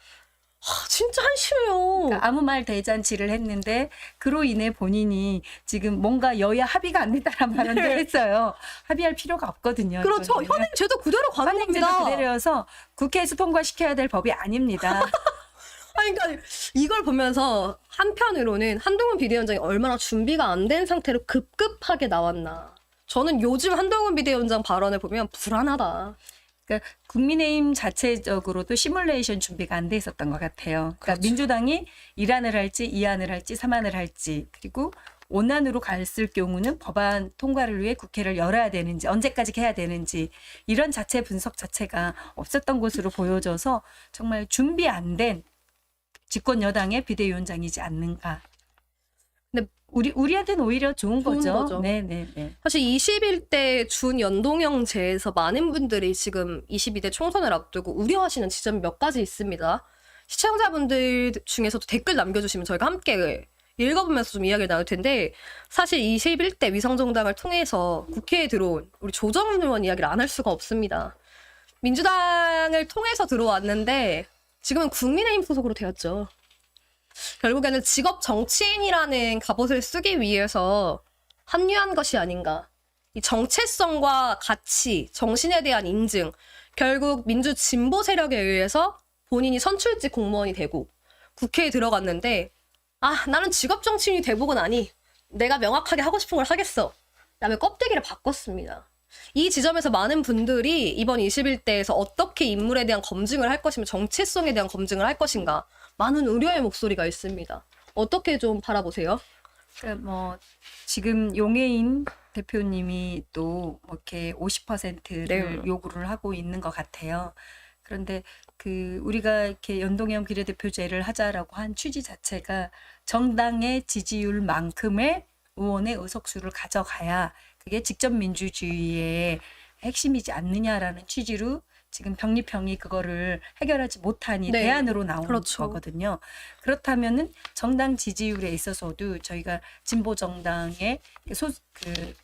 진짜 한심해요. 그러니까 아무 말 대잔치를 했는데 그로 인해 본인이 지금 뭔가 여야 합의가 안 됐다는 발언을 네. 했어요. 합의할 필요가 없거든요. 그렇죠. 이거는. 현행 제도 그대로 가는 현행제도 겁니다. 그대로여서 국회에서 통과시켜야 될 법이 아닙니다. 아니, 그러니까 이걸 보면서 한편으로는 한동훈 비대위원장이 얼마나 준비가 안 된 상태로 급급하게 나왔나. 저는 요즘 한동훈 비대위원장 발언을 보면 불안하다. 그러니까 국민의힘 자체적으로도 시뮬레이션 준비가 안 돼 있었던 것 같아요. 그러니까 그렇죠. 민주당이 1안을 할지 2안을 할지 3안을 할지, 그리고 5안으로 갔을 경우는 법안 통과를 위해 국회를 열어야 되는지 언제까지 해야 되는지 이런 자체 분석 자체가 없었던 것으로 보여져서 정말 준비 안 된 집권 여당의 비대위원장이지 않는가. 근데 우리한테는 오히려 좋은 좋은 거죠. 거죠. 네. 사실 21대 준연동형제에서 많은 분들이 지금 22대 총선을 앞두고 우려하시는 지점이 몇 가지 있습니다. 시청자분들 중에서도 댓글 남겨주시면 저희가 함께 읽어보면서 좀 이야기를 나눌 텐데, 사실 21대 위성정당을 통해서 국회에 들어온 우리 조정훈 의원 이야기를 안 할 수가 없습니다. 민주당을 통해서 들어왔는데 지금은 국민의힘 소속으로 되었죠. 결국에는 직업 정치인이라는 갑옷을 쓰기 위해서 합류한 것이 아닌가. 이 정체성과 가치, 정신에 대한 인증, 결국 민주 진보 세력에 의해서 본인이 선출직 공무원이 되고 국회에 들어갔는데, 나는 직업 정치인이 되보고 나니 내가 명확하게 하고 싶은 걸 하겠어. 라며 껍데기를 바꿨습니다. 이 지점에서 많은 분들이 이번 21대에서 어떻게 인물에 대한 검증을 할 것이며 정체성에 대한 검증을 할 것인가, 많은 우려의 목소리가 있습니다. 어떻게 좀 바라보세요? 그러니까 뭐 지금 용해인 대표님이 또 이렇게 50%를 네. 요구를 하고 있는 것 같아요. 그런데 우리가 이렇게 연동형 비례대표제를 하자라고 한 취지 자체가 정당의 지지율만큼의 의원의 의석수를 가져가야 그게 직접 민주주의의 핵심이지 않느냐라는 취지로 지금 병립형이 그거를 해결하지 못하니 네. 대안으로 나온 그렇죠. 거거든요. 그렇다면은 정당 지지율에 있어서도 저희가 진보 정당의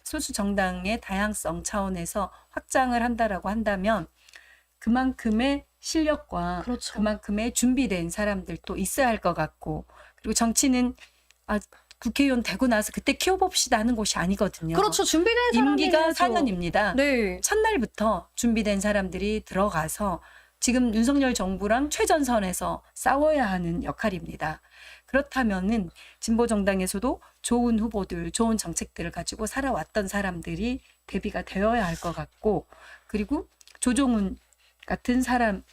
소수 정당의 다양성 차원에서 확장을 한다라고 한다면 그만큼의 실력과 그렇죠. 그만큼의 준비된 사람들도 있어야 할 것 같고, 그리고 정치는 국회의원 되고 나서 그때 키워봅시다 하는 곳이 아니거든요. 그렇죠. 준비된 사람이 임기가 해야죠. 4년입니다. 네. 첫날부터 준비된 사람들이 들어가서 지금 윤석열 정부랑 최전선에서 싸워야 하는 역할입니다. 그렇다면은 진보 정당에서도 좋은 후보들, 좋은 정책들을 가지고 살아왔던 사람들이 대비가 되어야 할 것 같고, 그리고 조정훈 같은 사람이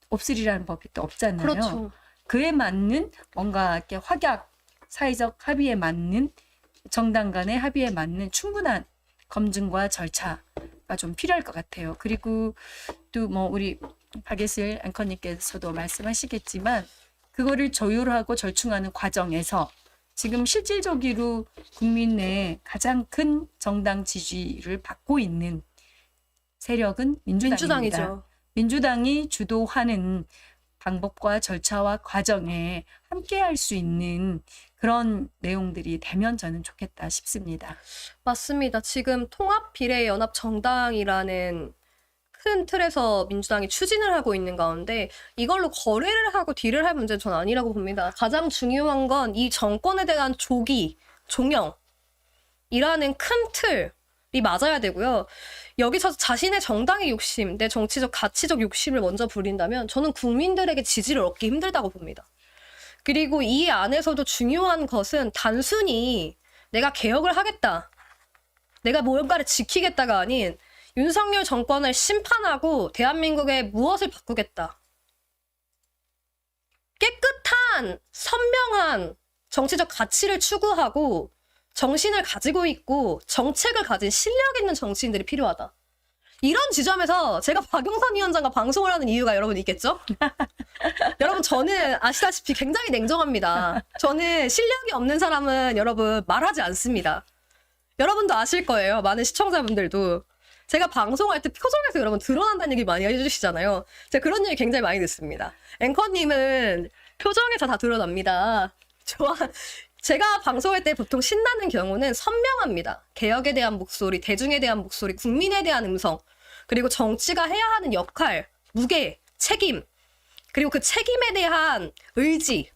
없으리라는 법이 또 없잖아요. 그렇죠. 그에 맞는 뭔가 이렇게 확약, 사회적 합의에 맞는, 정당 간의 합의에 맞는 충분한 검증과 절차가 좀 필요할 것 같아요. 그리고 또 뭐 우리 박예슬 앵커님께서도 말씀하시겠지만 그거를 조율하고 절충하는 과정에서 지금 실질적으로 국민 내 가장 큰 정당 지지를 받고 있는 세력은 민주당입니다. 민주당이죠. 민주당이 주도하는 방법과 절차와 과정에 함께 할 수 있는 그런 내용들이 되면 저는 좋겠다 싶습니다. 맞습니다. 지금 통합비례연합정당이라는 큰 틀에서 민주당이 추진을 하고 있는 가운데 이걸로 거래를 하고 딜을 할 문제는 전 아니라고 봅니다. 가장 중요한 건 이 정권에 대한 조기, 종영이라는 큰 틀이 맞아야 되고요. 여기서 자신의 정당의 욕심, 내 정치적, 가치적 욕심을 먼저 부린다면 저는 국민들에게 지지를 얻기 힘들다고 봅니다. 그리고 이 안에서도 중요한 것은 단순히 내가 개혁을 하겠다, 내가 뭔가를 지키겠다가 아닌 윤석열 정권을 심판하고 대한민국의 무엇을 바꾸겠다. 깨끗한, 선명한 정치적 가치를 추구하고 정신을 가지고 있고 정책을 가진 실력 있는 정치인들이 필요하다. 이런 지점에서 제가 박영선 위원장과 방송을 하는 이유가 여러분 있겠죠? 여러분 저는 아시다시피 굉장히 냉정합니다. 저는 실력이 없는 사람은 여러분 말하지 않습니다. 여러분도 아실 거예요. 많은 시청자분들도. 제가 방송할 때 표정에서 여러분 드러난다는 얘기 많이 해주시잖아요. 제가 그런 얘기 굉장히 많이 듣습니다. 앵커님은 표정에서 다 드러납니다. 제가 방송할 때 보통 신나는 경우는 선명합니다. 개혁에 대한 목소리, 대중에 대한 목소리, 국민에 대한 음성, 그리고 정치가 해야 하는 역할, 무게, 책임, 그리고 그 책임에 대한 의지,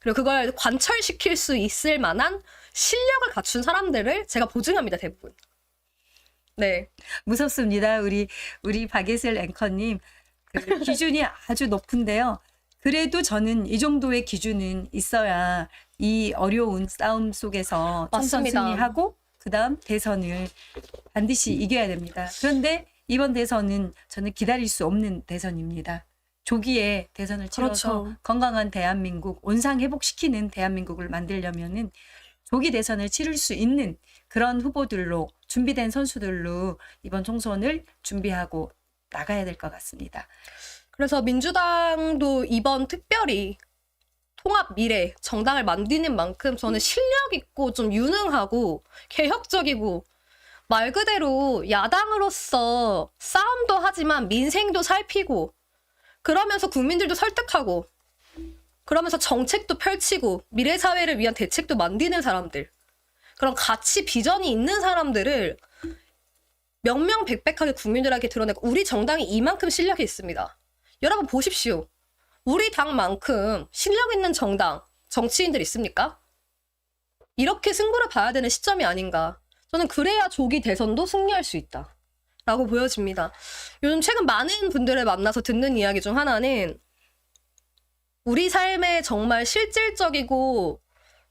그리고 그걸 관철시킬 수 있을 만한 실력을 갖춘 사람들을 제가 보증합니다, 대부분. 네. 무섭습니다. 우리 박예슬 앵커님 그 기준이 아주 높은데요. 그래도 저는 이 정도의 기준은 있어야 이 어려운 싸움 속에서 총선 맞습니다. 승리하고 그다음 대선을 반드시 이겨야 됩니다. 그런데 이번 대선은 저는 기다릴 수 없는 대선입니다. 조기에 대선을 치러서 그렇죠. 건강한 대한민국, 온상 회복시키는 대한민국을 만들려면은 조기 대선을 치를 수 있는 그런 후보들로 준비된 선수들로 이번 총선을 준비하고 나가야 될 것 같습니다. 그래서 민주당도 이번 특별히 통합 미래 정당을 만드는 만큼 저는 실력 있고 좀 유능하고 개혁적이고 말 그대로 야당으로서 싸움도 하지만 민생도 살피고 그러면서 국민들도 설득하고 그러면서 정책도 펼치고 미래 사회를 위한 대책도 만드는 사람들, 그런 가치 비전이 있는 사람들을 명명백백하게 국민들에게 드러내고 우리 정당이 이만큼 실력이 있습니다. 여러분 보십시오. 우리 당만큼 실력 있는 정당, 정치인들 있습니까? 이렇게 승부를 봐야 되는 시점이 아닌가. 저는 그래야 조기 대선도 승리할 수 있다 라고 보여집니다. 요즘 최근 많은 분들을 만나서 듣는 이야기 중 하나는 우리 삶에 정말 실질적이고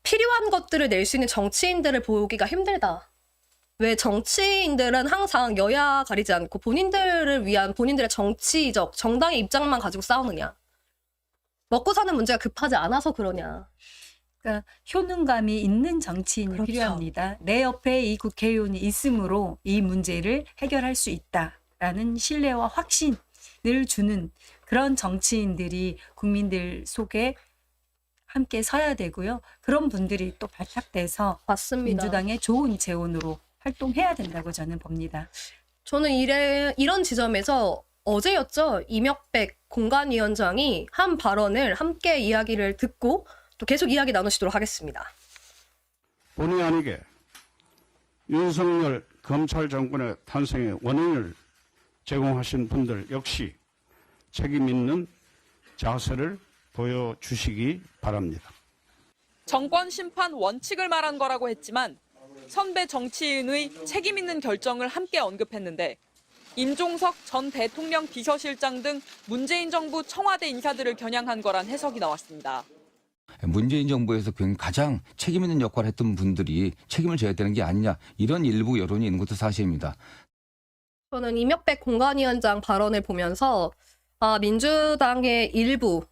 필요한 것들을 낼 수 있는 정치인들을 보기가 힘들다. 왜 정치인들은 항상 여야 가리지 않고 본인들을 위한 본인들의 정치적, 정당의 입장만 가지고 싸우느냐. 먹고 사는 문제가 급하지 않아서 그러냐. 그러니까 효능감이 있는 정치인이 그렇죠. 필요합니다. 내 옆에 이 국회의원이 있으므로 이 문제를 해결할 수 있다라는 신뢰와 확신을 주는 그런 정치인들이 국민들 속에 함께 서야 되고요. 그런 분들이 또 발탁돼서 맞습니다. 민주당의 좋은 재원으로 활동해야 된다고 저는 봅니다. 저는 이런 지점에서 어제였죠. 이명백 공관위원장이 한 발언을 함께 이야기를 듣고 또 계속 이야기 나누시도록 하겠습니다. 본의 아니게 윤석열 검찰 정권의 탄생의 원인을 제공하신 분들 역시 책임 있는 자세를 보여주시기 바랍니다. 정권 심판 원칙을 말한 거라고 했지만 선배 정치인의 책임 있는 결정을 함께 언급했는데 임종석 전 대통령 비서실장 등 문재인 정부 청와대 인사들을 겨냥한 거란 해석이 나왔습니다. 문재인 정부에서 가장 책임 있는 역할을 했던 분들이 책임을 져야 되는 게 아니냐, 이런 일부 여론이 있는 것도 사실입니다. 저는 이명백 공관위원장 발언을 보면서 민주당의 일부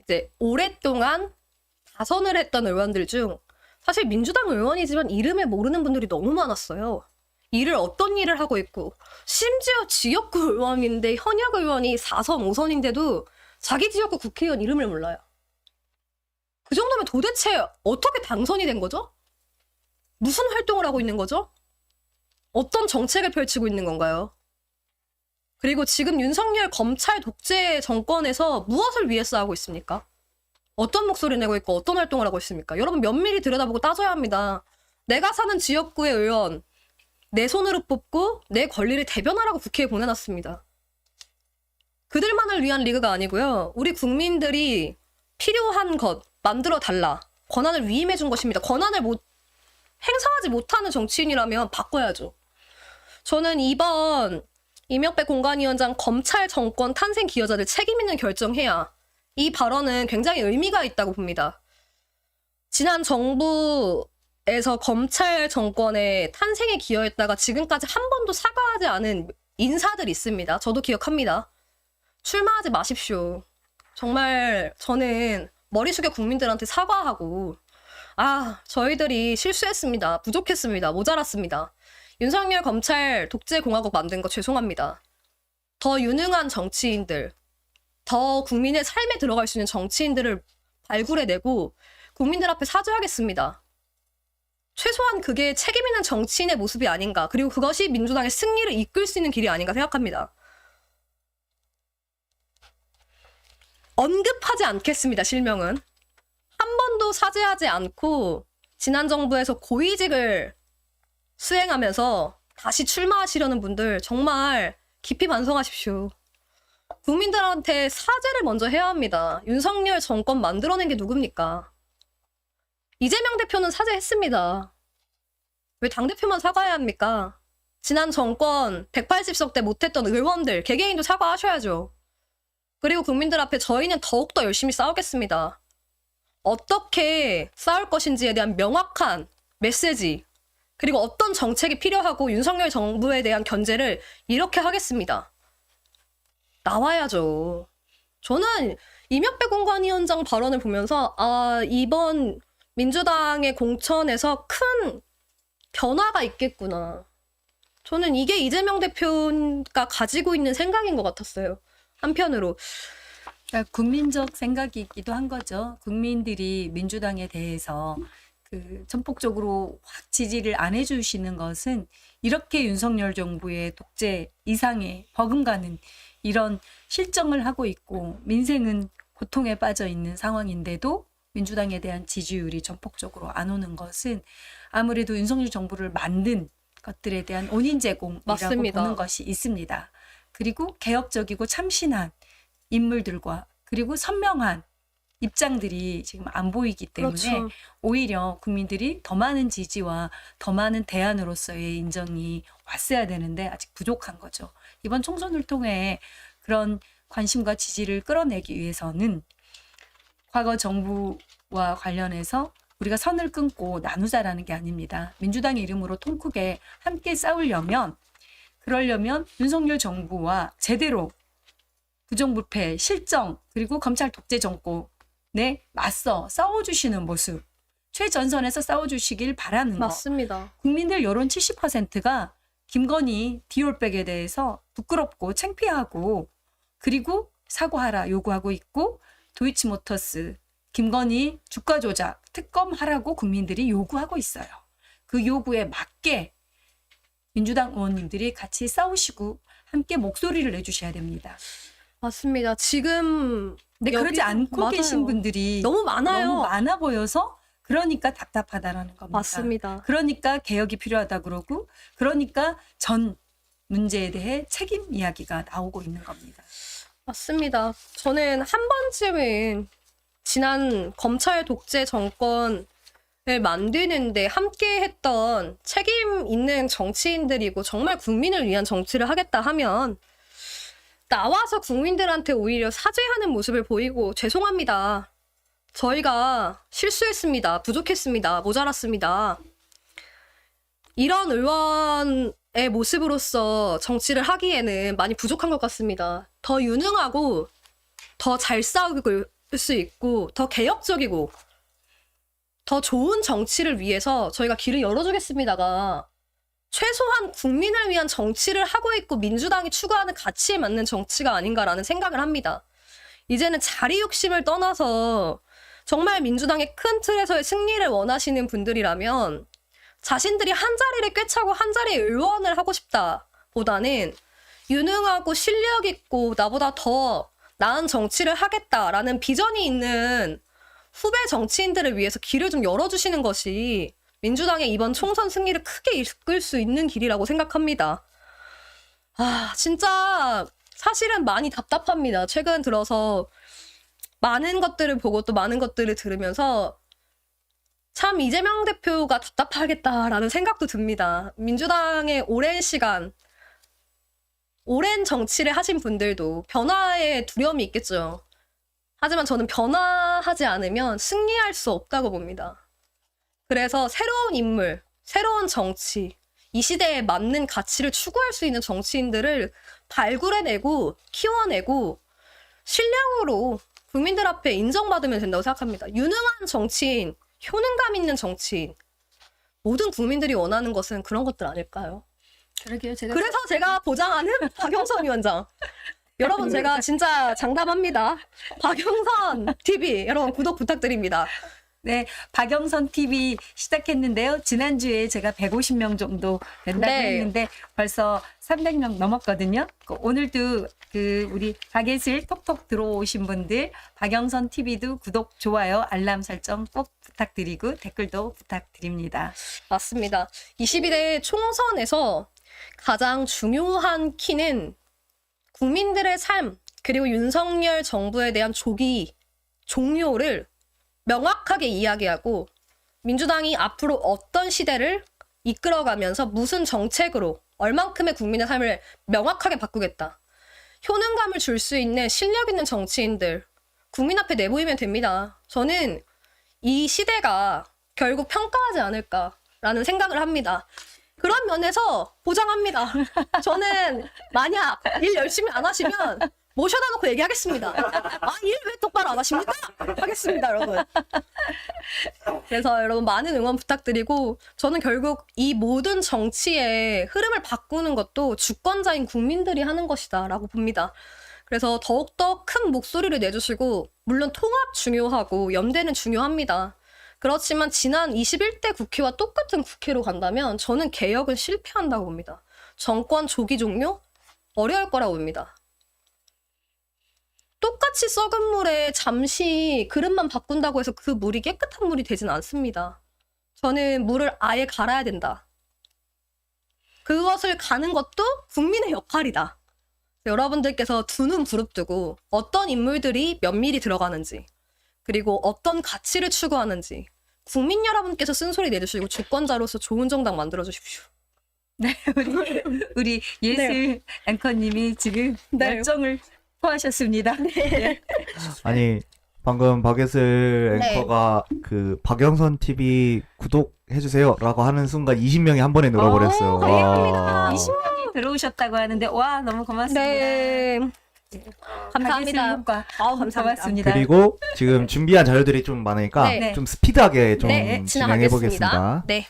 이제 오랫동안 다선을 했던 의원들 중 사실 민주당 의원이지만 이름을 모르는 분들이 너무 많았어요. 어떤 일을 하고 있고 심지어 지역구 의원인데 현역 의원이 4선, 5선인데도 자기 지역구 국회의원 이름을 몰라요. 그 정도면 도대체 어떻게 당선이 된 거죠? 무슨 활동을 하고 있는 거죠? 어떤 정책을 펼치고 있는 건가요? 그리고 지금 윤석열 검찰 독재 정권에서 무엇을 위해 싸우고 있습니까? 어떤 목소리 내고 있고 어떤 활동을 하고 있습니까? 여러분 면밀히 들여다보고 따져야 합니다. 내가 사는 지역구의 의원 내 손으로 뽑고 내 권리를 대변하라고 국회에 보내놨습니다. 그들만을 위한 리그가 아니고요. 우리 국민들이 필요한 것 만들어 달라. 권한을 위임해 준 것입니다. 권한을 행사하지 못하는 정치인이라면 바꿔야죠. 저는 이번 이명배 공관위원장 검찰 정권 탄생 기여자들 책임 있는 결정해야 이 발언은 굉장히 의미가 있다고 봅니다. 지난 정부에서 검찰 정권의 탄생에 기여했다가 지금까지 한 번도 사과하지 않은 인사들이 있습니다. 저도 기억합니다. 출마하지 마십시오. 정말 저는 머리 숙여 국민들한테 사과하고 저희들이 실수했습니다. 부족했습니다. 모자랐습니다. 윤석열 검찰 독재공화국 만든 거 죄송합니다. 더 유능한 정치인들, 더 국민의 삶에 들어갈 수 있는 정치인들을 발굴해내고 국민들 앞에 사죄하겠습니다. 최소한 그게 책임 있는 정치인의 모습이 아닌가. 그리고 그것이 민주당의 승리를 이끌 수 있는 길이 아닌가 생각합니다. 언급하지 않겠습니다. 실명은. 한 번도 사죄하지 않고 지난 정부에서 고위직을 수행하면서 다시 출마하시려는 분들 정말 깊이 반성하십시오. 국민들한테 사죄를 먼저 해야 합니다. 윤석열 정권 만들어낸 게 누굽니까? 이재명 대표는 사죄했습니다. 왜 당대표만 사과해야 합니까? 지난 정권 180석 때 못했던 의원들, 개개인도 사과하셔야죠. 그리고 국민들 앞에 저희는 더욱더 열심히 싸우겠습니다. 어떻게 싸울 것인지에 대한 명확한 메시지, 그리고 어떤 정책이 필요하고 윤석열 정부에 대한 견제를 이렇게 하겠습니다. 나와야죠. 저는 이명배 공관위원장 발언을 보면서 이번 민주당의 공천에서 큰 변화가 있겠구나. 저는 이게 이재명 대표가 가지고 있는 생각인 것 같았어요. 한편으로. 그러니까 국민적 생각이기도 한 거죠. 국민들이 민주당에 대해서 전폭적으로 확 지지를 안 해주시는 것은 이렇게 윤석열 정부의 독재 이상의 버금가는 이런 실정을 하고 있고 민생은 고통에 빠져 있는 상황인데도 민주당에 대한 지지율이 전폭적으로 안 오는 것은 아무래도 윤석열 정부를 만든 것들에 대한 원인 제공이라고 맞습니다. 보는 것이 있습니다. 그리고 개혁적이고 참신한 인물들과 그리고 선명한 입장들이 지금 안 보이기 때문에 그렇죠. 오히려 국민들이 더 많은 지지와 더 많은 대안으로서의 인정이 왔어야 되는데 아직 부족한 거죠. 이번 총선을 통해 그런 관심과 지지를 끌어내기 위해서는 과거 정부와 관련해서 우리가 선을 끊고 나누자라는 게 아닙니다. 민주당의 이름으로 통 크게 함께 그러려면 윤석열 정부와 제대로 부정부패, 실정, 그리고 검찰 독재 정권에 맞서 싸워주시는 모습, 최전선에서 싸워주시길 바라는 거. 맞습니다. 국민들 여론 70%가 김건희 디올백에 대해서 부끄럽고 창피하고 그리고 사과하라 요구하고 있고 도이치모터스, 김건희 주가 조작 특검하라고 국민들이 요구하고 있어요. 그 요구에 맞게 민주당 의원님들이 같이 싸우시고 함께 목소리를 내주셔야 됩니다. 맞습니다. 지금 근데 그러지 않고 맞아요. 계신 분들이 너무 많아요. 너무 많아 보여서 그러니까 답답하다라는 겁니다. 맞습니다. 그러니까 개혁이 필요하다 그러고 그러니까 전 문제에 대해 책임 이야기가 나오고 있는 겁니다. 맞습니다. 저는 한 번쯤은 지난 검찰 독재 정권을 만드는데 함께 했던 책임 있는 정치인들이고 정말 국민을 위한 정치를 하겠다 하면 나와서 국민들한테 오히려 사죄하는 모습을 보이고 죄송합니다. 저희가 실수했습니다. 부족했습니다. 모자랐습니다. 이런 의원의 모습으로서 정치를 하기에는 많이 부족한 것 같습니다. 더 유능하고 더 잘 싸울 수 있고 더 개혁적이고 더 좋은 정치를 위해서 저희가 길을 열어주겠습니다가 최소한 국민을 위한 정치를 하고 있고 민주당이 추구하는 가치에 맞는 정치가 아닌가라는 생각을 합니다. 이제는 자리 욕심을 떠나서 정말 민주당의 큰 틀에서의 승리를 원하시는 분들이라면 자신들이 한 자리를 꿰차고 한 자리의 의원을 하고 싶다 보다는 유능하고 실력 있고 나보다 더 나은 정치를 하겠다라는 비전이 있는 후배 정치인들을 위해서 길을 좀 열어주시는 것이 민주당의 이번 총선 승리를 크게 이끌 수 있는 길이라고 생각합니다. 아, 진짜 사실은 많이 답답합니다. 최근 들어서 많은 것들을 보고 또 많은 것들을 들으면서 참 이재명 대표가 답답하겠다라는 생각도 듭니다. 민주당의 오랜 시간, 오랜 정치를 하신 분들도 변화에 두려움이 있겠죠. 하지만 저는 변화하지 않으면 승리할 수 없다고 봅니다. 그래서 새로운 인물, 새로운 정치, 이 시대에 맞는 가치를 추구할 수 있는 정치인들을 발굴해내고 키워내고 실력으로 국민들 앞에 인정받으면 된다고 생각합니다. 유능한 정치인, 효능감 있는 정치인. 모든 국민들이 원하는 것은 그런 것들 아닐까요? 그러게요. 그래서 제가 보장하는 박영선 위원장. 여러분 제가 진짜 장담합니다. 박영선 TV 여러분 구독 부탁드립니다. 네, 박영선 TV 시작했는데요. 지난주에 제가 150명 정도 된다고 네. 했는데 벌써 300명 넘었거든요. 오늘도 우리 박예슬 톡톡 들어오신 분들 박영선 TV도 구독, 좋아요, 알람 설정 꼭 부탁드리고 댓글도 부탁드립니다. 맞습니다. 21대 총선에서 가장 중요한 키는 국민들의 삶 그리고 윤석열 정부에 대한 조기 종료를 명확하게 이야기하고 민주당이 앞으로 어떤 시대를 이끌어가면서 무슨 정책으로 얼만큼의 국민의 삶을 명확하게 바꾸겠다. 효능감을 줄 수 있는 실력 있는 정치인들 국민 앞에 내보이면 됩니다. 저는 이 시대가 결국 평가하지 않을까라는 생각을 합니다. 그런 면에서 보장합니다. 저는 만약 일 열심히 안 하시면 모셔다 놓고 얘기하겠습니다. 아, 일 왜 똑바로 안 하십니까? 하겠습니다, 여러분. 그래서 여러분 많은 응원 부탁드리고 저는 결국 이 모든 정치의 흐름을 바꾸는 것도 주권자인 국민들이 하는 것이다 라고 봅니다. 그래서 더욱더 큰 목소리를 내주시고 물론 통합 중요하고 연대는 중요합니다. 그렇지만 지난 21대 국회와 똑같은 국회로 간다면 저는 개혁은 실패한다고 봅니다. 정권 조기 종료? 어려울 거라고 봅니다. 똑같이 썩은 물에 잠시 그릇만 바꾼다고 해서 그 물이 깨끗한 물이 되진 않습니다. 저는 물을 아예 갈아야 된다. 그것을 가는 것도 국민의 역할이다. 여러분들께서 두 눈 부릅뜨고 어떤 인물들이 면밀히 들어가는지 그리고 어떤 가치를 추구하는지 국민 여러분께서 쓴소리 내주시고 주권자로서 좋은 정당 만들어 주십시오. 네, 우리 예슬 앵커님이 지금 네. 열정을 토하셨습니다. 네. 아니 방금 박예슬 네. 앵커가 그 박영선 TV 구독해주세요라고 하는 순간 20명이 한 번에 늘어버렸어요. 감사합니다. 20명이 들어오셨다고 하는데 와 너무 고맙습니다. 네. 감사합니다. 박예슬 효과 감사합니다. 고맙습니다. 그리고 지금 준비한 자료들이 좀 많으니까 네. 좀 스피드하게 좀 네, 진행해 지나가겠습니다. 보겠습니다. 네.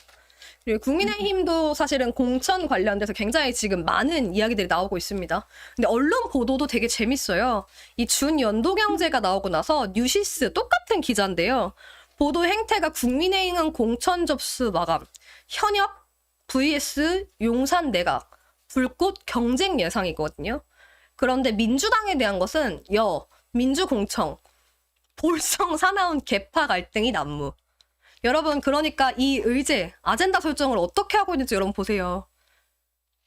그리고 국민의힘도 사실은 공천 관련돼서 굉장히 지금 많은 이야기들이 나오고 있습니다. 근데 언론 보도도 되게 재밌어요. 이 준연도경제가 나오고 나서 뉴시스 똑같은 기자인데요. 보도 행태가 국민의힘은 공천 접수 마감, 현역 vs 용산 내각, 불꽃 경쟁 예상이거든요. 그런데 민주당에 대한 것은 민주공청, 볼성 사나운 계파 갈등이 난무. 여러분 그러니까 이 의제, 아젠다 설정을 어떻게 하고 있는지 여러분 보세요.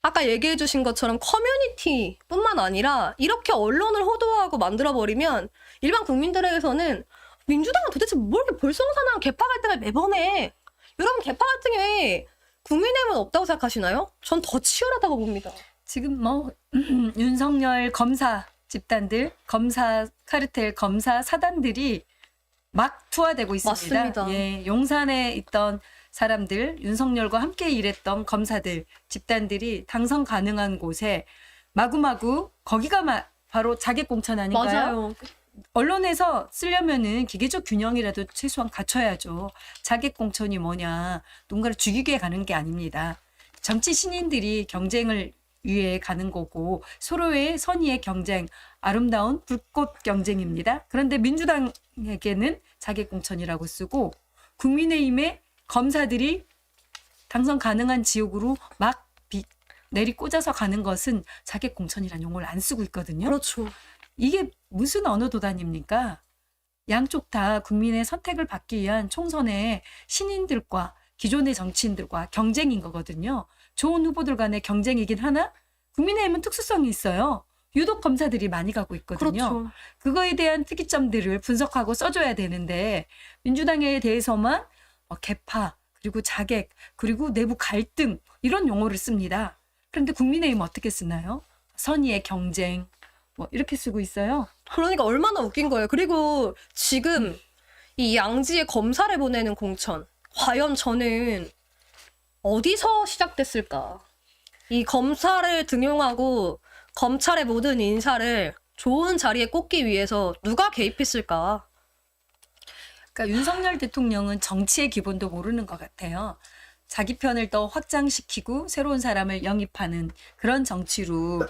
아까 얘기해 주신 것처럼 커뮤니티뿐만 아니라 이렇게 언론을 호도하고 만들어버리면 일반 국민들에게서는 민주당은 도대체 뭘 이렇게 볼성사나운 계파 갈등을 매번 해. 여러분 계파 갈등이 왜 국민의힘은 없다고 생각하시나요? 전 더 치열하다고 봅니다. 지금 윤석열 검사 집단들, 검사 카르텔, 검사 사단들이 막 투하되고 있습니다. 맞습니다. 예, 용산에 있던 사람들, 윤석열과 함께 일했던 검사들, 집단들이 당선 가능한 곳에 마구마구 거기가 바로 자객공천 아닌가요? 맞아요. 언론에서 쓰려면은 기계적 균형이라도 최소한 갖춰야죠. 자객공천이 뭐냐, 누군가를 죽이게 가는 게 아닙니다. 정치 신인들이 경쟁을 위해 가는 거고 서로의 선의의 경쟁, 아름다운 불꽃 경쟁입니다. 그런데 민주당에게는 자객공천이라고 쓰고 국민의힘의 검사들이 당선 가능한 지역으로 막 내리 꽂아서 가는 것은 자객 공천이라는 용어를 안 쓰고 있거든요. 그렇죠. 이게 무슨 언어 도단입니까? 양쪽 다 국민의 선택을 받기 위한 총선의 신인들과 기존의 정치인들과 경쟁인 거거든요. 좋은 후보들 간의 경쟁이긴 하나 국민의힘은 특수성이 있어요. 유독 검사들이 많이 가고 있거든요. 그렇죠. 그거에 대한 특이점들을 분석하고 써줘야 되는데 민주당에 대해서만 개파 그리고 자객 그리고 내부 갈등 이런 용어를 씁니다. 그런데 국민의힘 어떻게 쓰나요? 선의의 경쟁 뭐 이렇게 쓰고 있어요. 그러니까 얼마나 웃긴 거예요. 그리고 지금 이 양지의 검사를 보내는 공천 과연 저는 어디서 시작됐을까? 이 검사를 등용하고 검찰의 모든 인사를 좋은 자리에 꽂기 위해서 누가 개입했을까? 그러니까 윤석열 대통령은 정치의 기본도 모르는 것 같아요. 자기 편을 더 확장시키고 새로운 사람을 영입하는 그런 정치로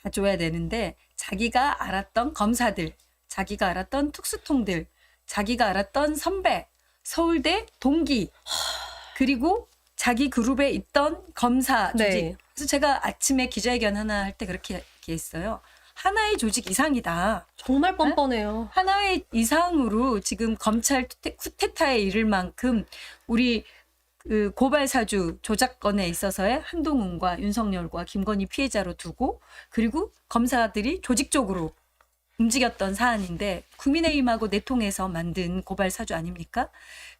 가져야 되는데 자기가 알았던 검사들, 자기가 알았던 특수통들, 자기가 알았던 선배, 서울대 동기, 그리고 자기 그룹에 있던 검사 조직. 네. 그래서 제가 아침에 기자회견 하나 할 때 그렇게 얘기했어요. 하나의 조직 이상이다. 정말 뻔뻔해요. 하나의 이상으로 지금 검찰 쿠데타에 이를 만큼 우리 그 고발 사주 조작건에 있어서의 한동훈과 윤석열과 김건희 피해자로 두고 그리고 검사들이 조직적으로 움직였던 사안인데 국민의힘하고 내통해서 만든 고발 사주 아닙니까?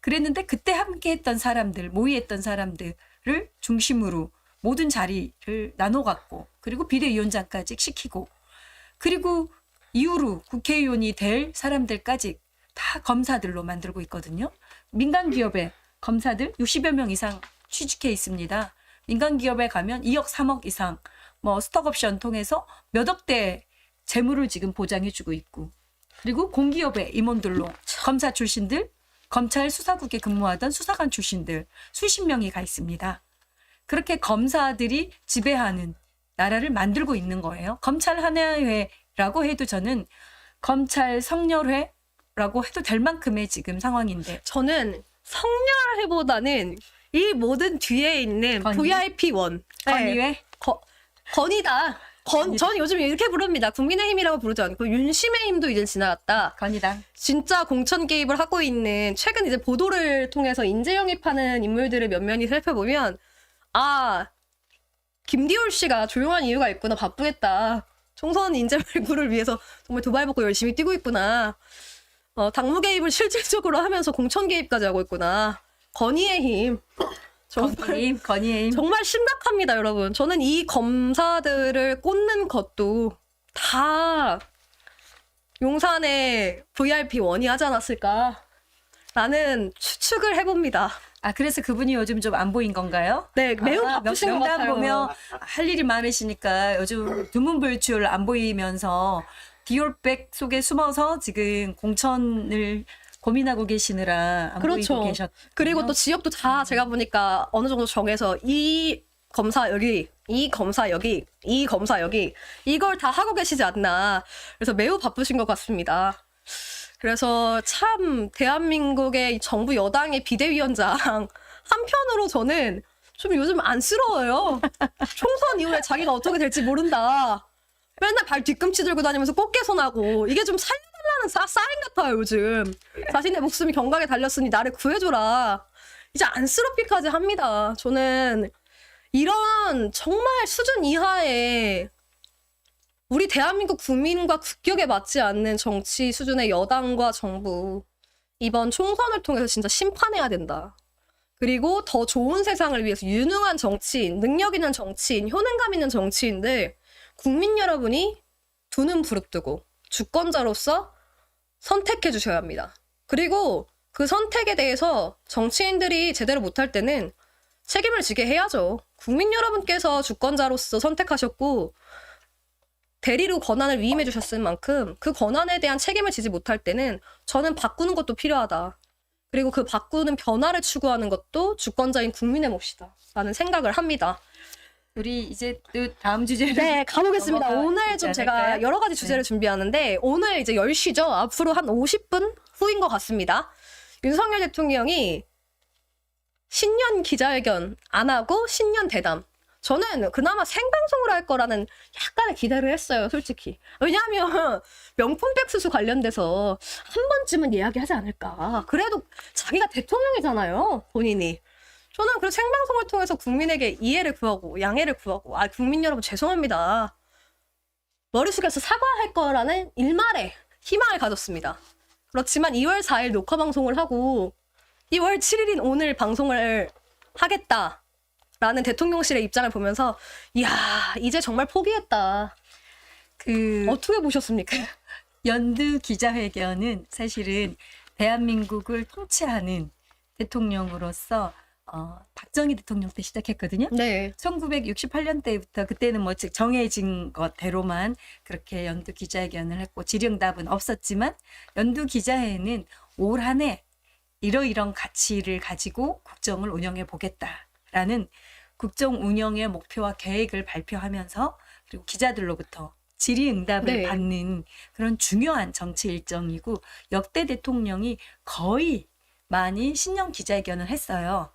그랬는데 그때 함께했던 사람들, 모의했던 사람들을 중심으로 모든 자리를 나눠갖고 그리고 비대위원장까지 시키고 그리고 이후로 국회의원이 될 사람들까지 다 검사들로 만들고 있거든요. 민간 기업에 검사들 60여 명 이상 취직해 있습니다. 민간 기업에 가면 2억, 3억 이상 뭐 스톡옵션 통해서 몇 억대 재물을 지금 보장해주고 있고 그리고 공기업의 임원들로 검사 출신들, 검찰 수사국에 근무하던 수사관 출신들 수십 명이 가 있습니다. 그렇게 검사들이 지배하는 나라를 만들고 있는 거예요. 검찰 하나회라고 해도 저는 검찰 성렬회라고 해도 될 만큼의 지금 상황인데 저는 성렬회보다는 이 모든 뒤에 있는 건의? VIP1. 건의회 건이다. 전 요즘 이렇게 부릅니다. 국민의힘이라고 부르지 않고 윤심의 힘도 이제 지나갔다. 건의당 진짜 공천 개입을 하고 있는 최근 이제 보도를 통해서 인재 영입하는 인물들을 면면히 살펴보면 아 김디올 씨가 조용한 이유가 있구나. 바쁘겠다. 총선 인재 발굴을 위해서 정말 도발받고 열심히 뛰고 있구나. 당무 개입을 실질적으로 하면서 공천 개입까지 하고 있구나. 건의의 힘. 건의의 힘 정말 심각합니다, 여러분. 저는 이 검사들을 꽂는 것도 다 용산의 VIP1이 하지 않았을까? 라는 추측을 해봅니다. 아 그래서 그분이 요즘 좀 안 보인 건가요? 네, 매우 바쁘신 것 명단 같아요. 보면 할 일이 많으시니까 요즘 두문불출 안 보이면서 디올백 속에 숨어서 지금 공천을 고민하고 계시느라 안 그렇죠. 보이고 계셨. 그리고 또 지역도 다 제가 보니까 어느 정도 정해서 이 검사 여기, 이 검사 여기, 이 검사 여기 이걸 다 하고 계시지 않나. 그래서 매우 바쁘신 것 같습니다. 그래서 참 대한민국의 정부 여당의 비대위원장 한편으로 저는 좀 요즘 안쓰러워요. 총선 이후에 자기가 어떻게 될지 모른다. 맨날 발 뒤꿈치 들고 다니면서 꽃게손하고 이게 좀 살려달라는 사인 같아요 요즘. 자신의 목숨이 경각에 달렸으니 나를 구해줘라. 이제 안쓰럽기까지 합니다. 저는 이런 정말 수준 이하의 우리 대한민국 국민과 국격에 맞지 않는 정치 수준의 여당과 정부 이번 총선을 통해서 진짜 심판해야 된다. 그리고 더 좋은 세상을 위해서 유능한 정치인, 능력 있는 정치인, 효능감 있는 정치인들 국민 여러분이 두 눈 부릅뜨고 주권자로서 선택해 주셔야 합니다. 그리고 그 선택에 대해서 정치인들이 제대로 못할 때는 책임을 지게 해야죠. 국민 여러분께서 주권자로서 선택하셨고 대리로 권한을 위임해 주셨을 만큼 그 권한에 대한 책임을 지지 못할 때는 저는 바꾸는 것도 필요하다. 그리고 그 바꾸는 변화를 추구하는 것도 주권자인 국민의 몫이다. 라는 생각을 합니다. 우리 이제 또 다음 주제로 네, 가보겠습니다. 넘어가야 오늘 되지 좀 제가 않을까요? 여러 가지 주제를 준비하는데 오늘 이제 10시죠. 앞으로 한 50분 후인 것 같습니다. 윤석열 대통령이 신년 기자회견 안 하고 신년 대담. 저는 그나마 생방송을 할 거라는 약간의 기대를 했어요, 솔직히. 왜냐하면 명품백 수수 관련돼서 한 번쯤은 이야기하지 않을까. 그래도 자기가 대통령이잖아요, 본인이. 저는 그 생방송을 통해서 국민에게 이해를 구하고 양해를 구하고 국민 여러분 죄송합니다. 머리 숙여서 사과할 거라는 일말의 희망을 가졌습니다. 그렇지만 2월 4일 녹화 방송을 하고 2월 7일인 오늘 방송을 하겠다라는 대통령실의 입장을 보면서 이야 이제 정말 포기했다. 어떻게 보셨습니까? 연두 기자회견은 사실은 대한민국을 통치하는 대통령으로서 박정희 대통령 때 시작했거든요. 네. 1968년 때부터 그때는 뭐 정해진 것대로만 그렇게 연두 기자회견을 했고 질의응답은 없었지만 연두 기자회는 올 한 해 이러이런 가치를 가지고 국정을 운영해 보겠다라는 국정 운영의 목표와 계획을 발표하면서 그리고 기자들로부터 질의응답을 네. 받는 그런 중요한 정치 일정이고 역대 대통령이 거의 많이 신년 기자회견을 했어요.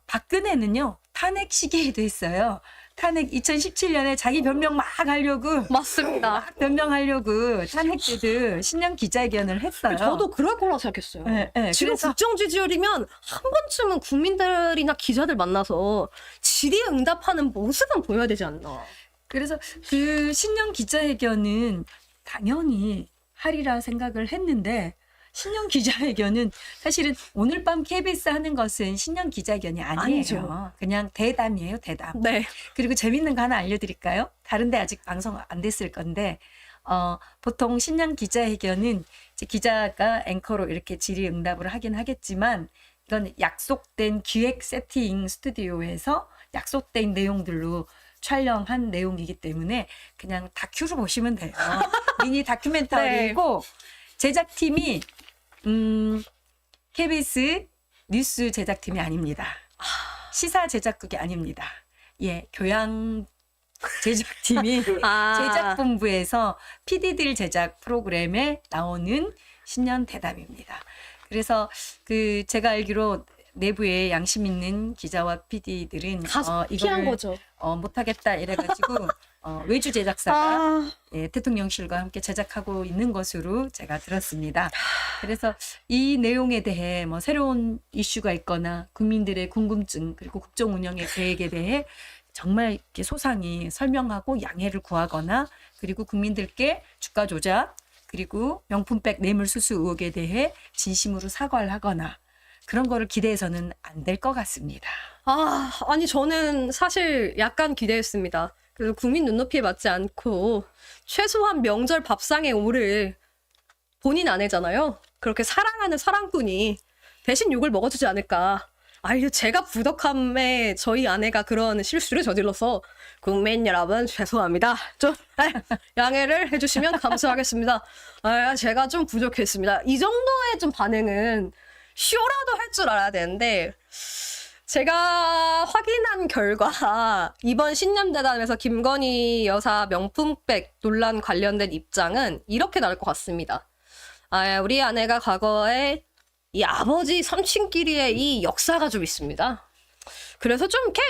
박근혜는요 탄핵 시기에도 했어요. 탄핵 2017년에 자기 변명 막 하려고 맞습니다. 변명하려고 탄핵 때도 신년 기자회견을 했어요. 저도 그럴 거라 생각했어요. 네, 네. 지금 그래서 국정 지지율이면 한 번쯤은 국민들이나 기자들 만나서 질의응답하는 모습은 보여야 되지 않나. 그래서 그 신년 기자회견은 당연히 하리라 생각을 했는데 신년 기자회견은 사실은 오늘 밤 KBS 하는 것은 신년 기자회견이 아니에요. 아니죠. 그냥 대담이에요, 대담. 네. 그리고 재밌는 거 하나 알려드릴까요? 다른데 아직 방송 안 됐을 건데 보통 신년 기자회견은 이제 기자가 앵커로 이렇게 질의응답을 하긴 하겠지만 이건 약속된 기획 세팅 스튜디오에서 약속된 내용들로 촬영한 내용이기 때문에 그냥 다큐로 보시면 돼요. 미니 다큐멘터리고 제작팀이 KBS 뉴스 제작팀이 아닙니다. 시사 제작국이 아닙니다. 예, 교양 제작팀이 제작본부에서 PD들 제작 프로그램에 나오는 신년 대담입니다. 그래서 그 제가 알기로 내부에 양심 있는 기자와 PD들은 가서 피한 이걸 거죠. 못하겠다 이래가지고 외주 제작사가 예, 대통령실과 함께 제작하고 있는 것으로 제가 들었습니다. 그래서 이 내용에 대해 뭐 새로운 이슈가 있거나 국민들의 궁금증 그리고 국정 운영의 계획에 대해 정말 이렇게 소상히 설명하고 양해를 구하거나 그리고 국민들께 주가 조작 그리고 명품백 뇌물수수 의혹에 대해 진심으로 사과를 하거나 그런 거를 기대해서는 안 될 것 같습니다. 아니 저는 사실 약간 기대했습니다. 그래서 국민 눈높이에 맞지 않고 최소한 명절 밥상에 오를 본인 아내잖아요. 그렇게 사랑하는 사랑꾼이 대신 욕을 먹어주지 않을까. 제가 부덕함에 저희 아내가 그런 실수를 저질러서 국민 여러분 죄송합니다. 좀 양해를 해주시면 감사하겠습니다. 제가 좀 부족했습니다. 이 정도의 좀 반응은 쇼라도 할 줄 알아야 되는데 제가 확인한 결과 이번 신년대담에서 김건희 여사 명품백 논란 관련된 입장은 이렇게 나올 것 같습니다. 우리 아내가 과거에 이 아버지 삼친끼리의 이 역사가 좀 있습니다. 그래서 좀 이렇게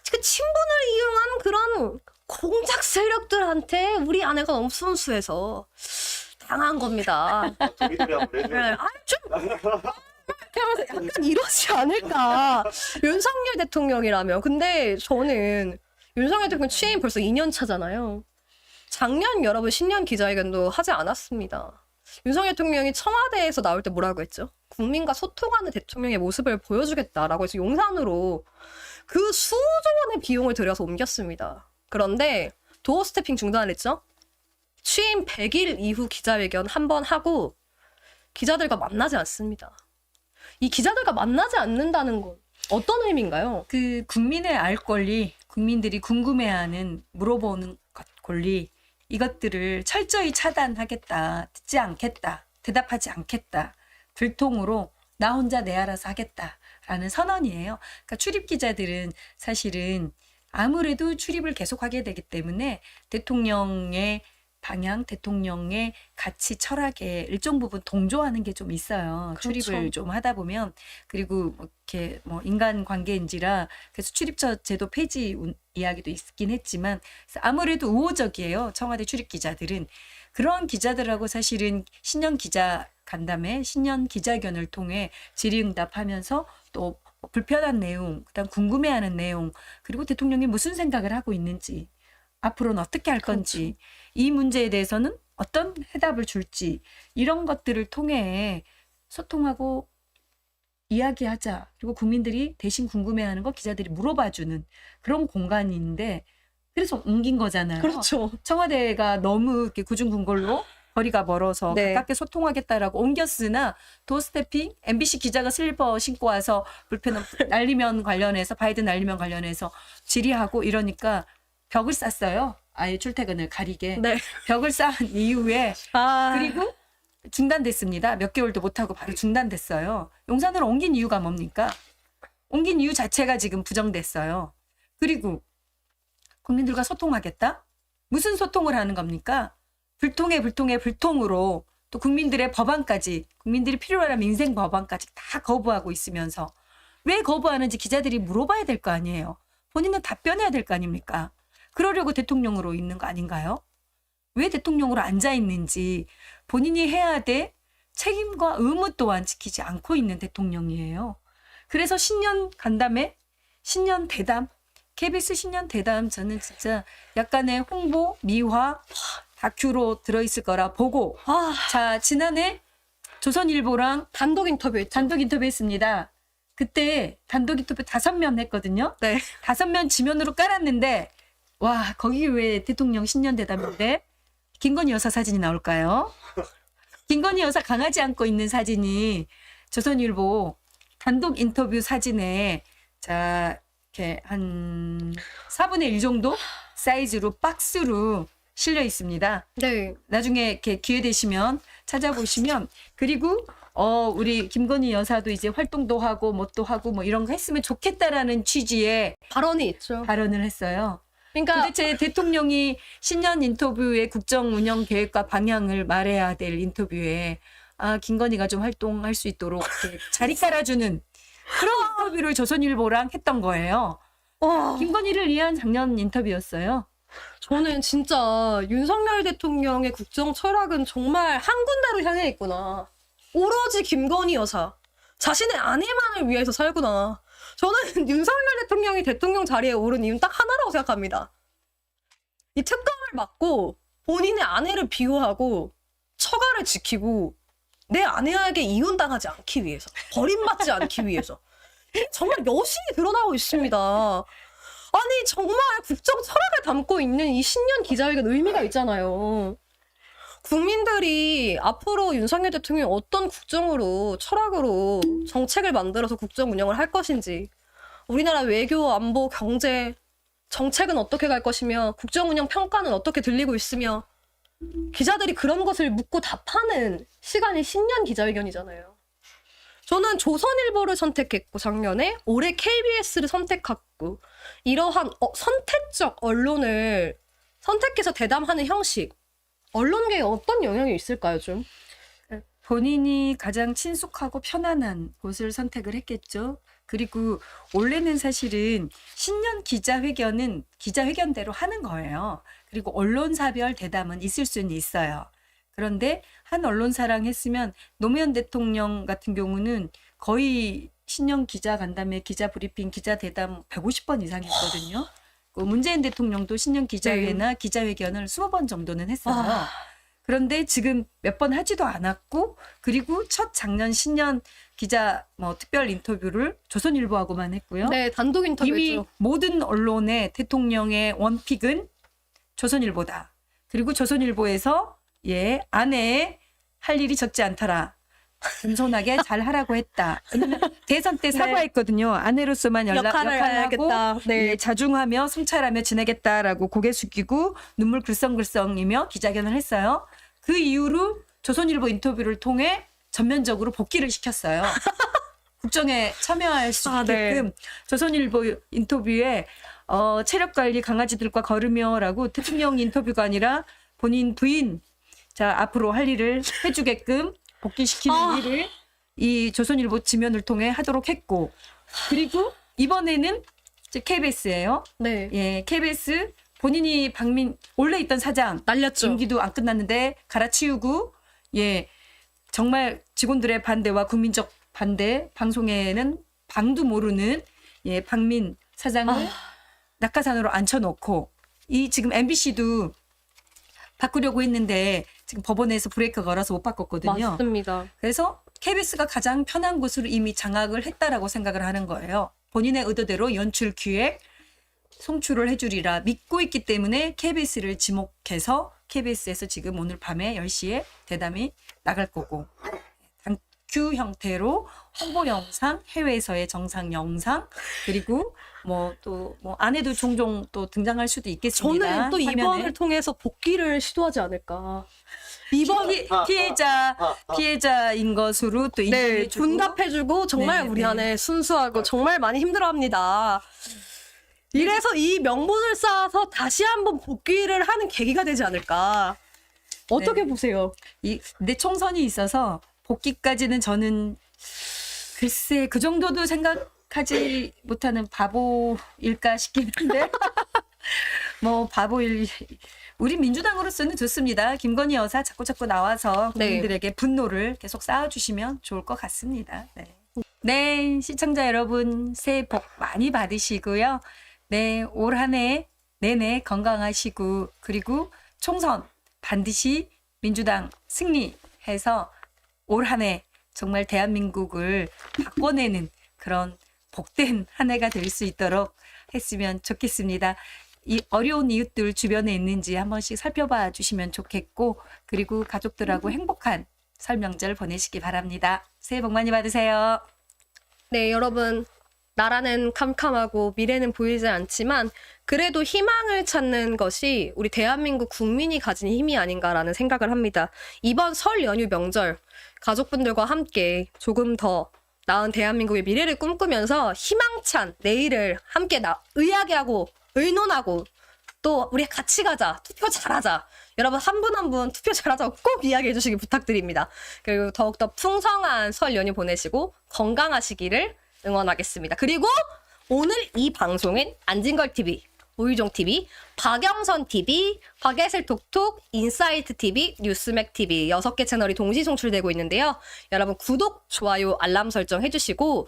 그 친분을 이용한 그런 공작 세력들한테 우리 아내가 너무 순수해서 당한 겁니다. 약간 이러지 않을까. 윤석열 대통령이라면. 근데 저는 윤석열 대통령 취임 벌써 2년 차잖아요. 작년 여러분 신년 기자회견도 하지 않았습니다. 윤석열 대통령이 청와대에서 나올 때 뭐라고 했죠? 국민과 소통하는 대통령의 모습을 보여주겠다라고 해서 용산으로 그 수조 원의 비용을 들여서 옮겼습니다. 그런데 도어 스태핑 중단을 했죠? 취임 100일 이후 기자회견 한 번 하고 기자들과 만나지 않습니다. 이 기자들과 만나지 않는다는 건 어떤 의미인가요? 그 국민의 알 권리, 국민들이 궁금해하는 물어보는 것 권리 이것들을 철저히 차단하겠다, 듣지 않겠다, 대답하지 않겠다, 불통으로 나 혼자 내 알아서 하겠다라는 선언이에요. 그러니까 출입 기자들은 사실은 아무래도 출입을 계속하게 되기 때문에 대통령의 방향, 대통령의 가치 철학에 일정 부분 동조하는 게 좀 있어요. 그렇죠. 출입을 좀 하다 보면. 그리고 뭐 이렇게 뭐 인간 관계인지라 그래서 출입처 제도 폐지 이야기도 있긴 했지만 아무래도 우호적이에요. 청와대 출입 기자들은. 그런 기자들하고 사실은 신년 기자 간담회, 신년 기자회견을 통해 질의응답하면서 또 불편한 내용, 그다음 궁금해하는 내용, 그리고 대통령이 무슨 생각을 하고 있는지, 앞으로는 어떻게 할 건지, 이 문제에 대해서는 어떤 해답을 줄지, 이런 것들을 통해 소통하고 이야기하자. 그리고 국민들이 대신 궁금해하는 거 기자들이 물어봐주는 그런 공간인데, 그래서 옮긴 거잖아요. 그렇죠. 청와대가 너무 이렇게 구중궁궐로 거리가 멀어서 네. 가깝게 소통하겠다라고 옮겼으나 도스태핑 MBC 기자가 슬리퍼 신고 와서 불편 날리면 관련해서 바이든 날리면 관련해서 질의하고 이러니까 벽을 쌌어요. 아예 출퇴근을 가리게. 네. 벽을 쌓은 이후에 아, 그리고 중단됐습니다. 몇 개월도 못하고 바로 중단됐어요. 용산으로 옮긴 이유가 뭡니까? 옮긴 이유 자체가 지금 부정됐어요. 그리고 국민들과 소통하겠다? 무슨 소통을 하는 겁니까? 불통으로 또 국민들의 법안까지, 국민들이 필요한 민생 법안까지 다 거부하고 있으면서 왜 거부하는지 기자들이 물어봐야 될 거 아니에요. 본인은 답변해야 될 거 아닙니까? 그러려고 대통령으로 있는 거 아닌가요? 왜 대통령으로 앉아 있는지 본인이 해야 될 책임과 의무 또한 지키지 않고 있는 대통령이에요. 그래서 신년 간담회, 신년 대담, KBS 신년 대담 저는 진짜 약간의 홍보, 미화, 다큐로 들어있을 거라 보고 아, 자 지난해 조선일보랑 단독 인터뷰했죠. 단독 인터뷰했습니다. 그때 단독 인터뷰 5면 했거든요. 네. 5면 지면으로 깔았는데 와 거기 왜 대통령 신년 대담인데 김건희 여사 사진이 나올까요? 김건희 여사 강아지 안고 있는 사진이 조선일보 단독 인터뷰 사진에 자 이렇게 한 4분의 1 정도 사이즈로 박스로 실려 있습니다. 네. 나중에 이렇게 기회 되시면 찾아보시면 그리고 우리 김건희 여사도 이제 활동도 하고 뭣도 하고 뭐 이런 거 했으면 좋겠다라는 취지의 발언이 있죠. 발언을 했어요. 그러니까 도대체 대통령이 신년 인터뷰에 국정 운영 계획과 방향을 말해야 될 인터뷰에 김건희가 좀 활동할 수 있도록 이렇게 자리 깔아주는 그런 인터뷰를 조선일보랑 했던 거예요. 와, 김건희를 위한 작년 인터뷰였어요. 저는 진짜 윤석열 대통령의 국정 철학은 정말 한 군데로 향해 있구나. 오로지 김건희 여사, 자신의 아내만을 위해서 살구나. 저는 윤석열 대통령이 대통령 자리에 오른 이유는 딱 하나라고 생각합니다. 이 특검을 막고 본인의 아내를 비호하고 처가를 지키고 내 아내에게 이혼당하지 않기 위해서, 버림받지 않기 위해서 정말 여신이 드러나고 있습니다. 아니 정말 국정 철학을 담고 있는 이 신년 기자회견 의미가 있잖아요. 국민들이 앞으로 윤석열 대통령이 어떤 국정으로 철학으로 정책을 만들어서 국정 운영을 할 것인지, 우리나라 외교, 안보, 경제 정책은 어떻게 갈 것이며 국정 운영 평가는 어떻게 들리고 있으며 기자들이 그런 것을 묻고 답하는 시간이 신년 기자회견이잖아요. 저는 조선일보를 선택했고 작년에 올해 KBS를 선택했고 이러한 선택적 언론을 선택해서 대담하는 형식, 언론계에 어떤 영향이 있을까요, 좀? 본인이 가장 친숙하고 편안한 곳을 선택을 했겠죠. 그리고 원래는 사실은 신년 기자회견은 기자회견대로 하는 거예요. 그리고 언론사별 대담은 있을 수는 있어요. 그런데 한 언론사랑 했으면 노무현 대통령 같은 경우는 거의 신년 기자 간담회, 기자 브리핑, 기자 대담 150번 이상 했거든요. 문재인 대통령도 신년 기자회나 기자회견을 20번 정도는 했어요. 그런데 지금 몇 번 하지도 않았고, 그리고 첫 작년 신년 기자 특별 인터뷰를 조선일보하고만 했고요. 네, 단독 인터뷰죠. 이미 모든 언론의 대통령의 원픽은 조선일보다. 그리고 조선일보에서 아내의 할 일이 적지 않더라. 겸손하게 잘 하라고 했다. 왜냐면 대선 때 사과했거든요. 아내로서만 역할을 하고 네. 자중하며 성찰하며 지내겠다라고 고개 숙이고 눈물 글썽글썽이며 기자회견을 했어요. 그 이후로 조선일보 인터뷰를 통해 전면적으로 복귀를 시켰어요. 국정에 참여할 수 있게끔 조선일보 인터뷰에 체력 관리 강아지들과 걸으며라고 대통령 인터뷰가 아니라 본인 부인 자 앞으로 할 일을 해주게끔 복귀시키는 일을 이 조선일보 지면을 통해 하도록 했고 그리고 이번에는 이제 KBS예요. 네. 예, KBS 본인이 원래 있던 사장 날렸죠. 임기도 안 끝났는데 갈아치우고 예 정말 직원들의 반대와 국민적 반대 방송에는 방도 모르는 예 박민 사장을 낙하산으로 앉혀놓고 이 지금 MBC도 바꾸려고 했는데 지금 법원에서 브레이크 걸어서 못 바꿨거든요. 맞습니다. 그래서 KBS가 가장 편한 곳으로 이미 장악을 했다라고 생각을 하는 거예요. 본인의 의도대로 연출 기획 송출을 해주리라 믿고 있기 때문에 KBS를 지목해서 KBS에서 지금 오늘 밤에 10시에 대담이 나갈 거고 다큐 형태로 홍보 영상, 해외에서의 정상 영상 그리고 뭐 또 뭐 안에도 종종 또 등장할 수도 있겠습니다. 저는 또 화면에. 이번을 통해서 복귀를 시도하지 않을까. 피해자인 것으로 또 네, 인정해주고 분답해주고 정말 네, 우리 네. 안에 순수하고 정말 많이 힘들어합니다. 이래서 이 명분을 쌓아서 다시 한번 복귀를 하는 계기가 되지 않을까. 어떻게 네. 보세요? 내 총선이 있어서 복귀까지는 저는 글쎄 그 정도도 생각하지 못하는 바보일까 싶긴 한데 뭐 우리 민주당으로서는 좋습니다. 김건희 여사 자꾸 나와서 네. 국민들에게 분노를 계속 쌓아주시면 좋을 것 같습니다. 네. 네, 시청자 여러분 새해 복 많이 받으시고요. 네, 올 한 해 내내 건강하시고 그리고 총선 반드시 민주당 승리해서 올 한 해 정말 대한민국을 바꿔내는 그런 복된 한 해가 될 수 있도록 했으면 좋겠습니다. 이 어려운 이웃들 주변에 있는지 한 번씩 살펴봐 주시면 좋겠고 그리고 가족들하고 행복한 설 명절 보내시기 바랍니다. 새해 복 많이 받으세요. 네, 여러분. 나라는 캄캄하고 미래는 보이지 않지만 그래도 희망을 찾는 것이 우리 대한민국 국민이 가진 힘이 아닌가라는 생각을 합니다. 이번 설 연휴 명절 가족분들과 함께 조금 더 나은 대한민국의 미래를 꿈꾸면서 희망찬 내일을 함께 의하게 하고 의논하고 또 우리 같이 가자. 투표 잘하자. 여러분 한 분 한 분 투표 잘하자고 꼭 이야기해 주시기 부탁드립니다. 그리고 더욱더 풍성한 설 연휴 보내시고 건강하시기를 응원하겠습니다. 그리고 오늘 이 방송은 안진걸TV, 오유종TV, 박영선TV, 박예슬 톡톡, 인사이트TV, 뉴스맥TV 6개 채널이 동시 송출되고 있는데요. 여러분 구독, 좋아요, 알람 설정 해주시고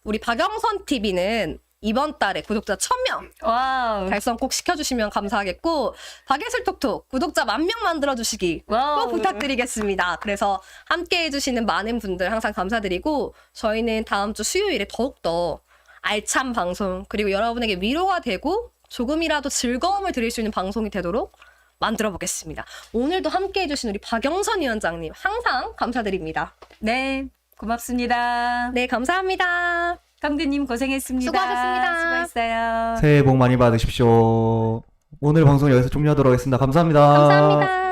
우리 박영선TV는 이번 달에 구독자 1000명 와우. 달성 꼭 시켜주시면 감사하겠고 박예슬 톡톡 구독자 10,000명 만들어주시기 와우. 꼭 부탁드리겠습니다. 그래서 함께 해주시는 많은 분들 항상 감사드리고 저희는 다음 주 수요일에 더욱더 알찬 방송 그리고 여러분에게 위로가 되고 조금이라도 즐거움을 드릴 수 있는 방송이 되도록 만들어 보겠습니다. 오늘도 함께 해주신 우리 박영선 위원장님 항상 감사드립니다. 네, 고맙습니다. 네, 감사합니다. 강대님 고생했습니다. 수고하셨습니다. 수고했어요. 새해 복 많이 받으십시오. 오늘 방송 여기서 종료하도록 하겠습니다. 감사합니다. 감사합니다.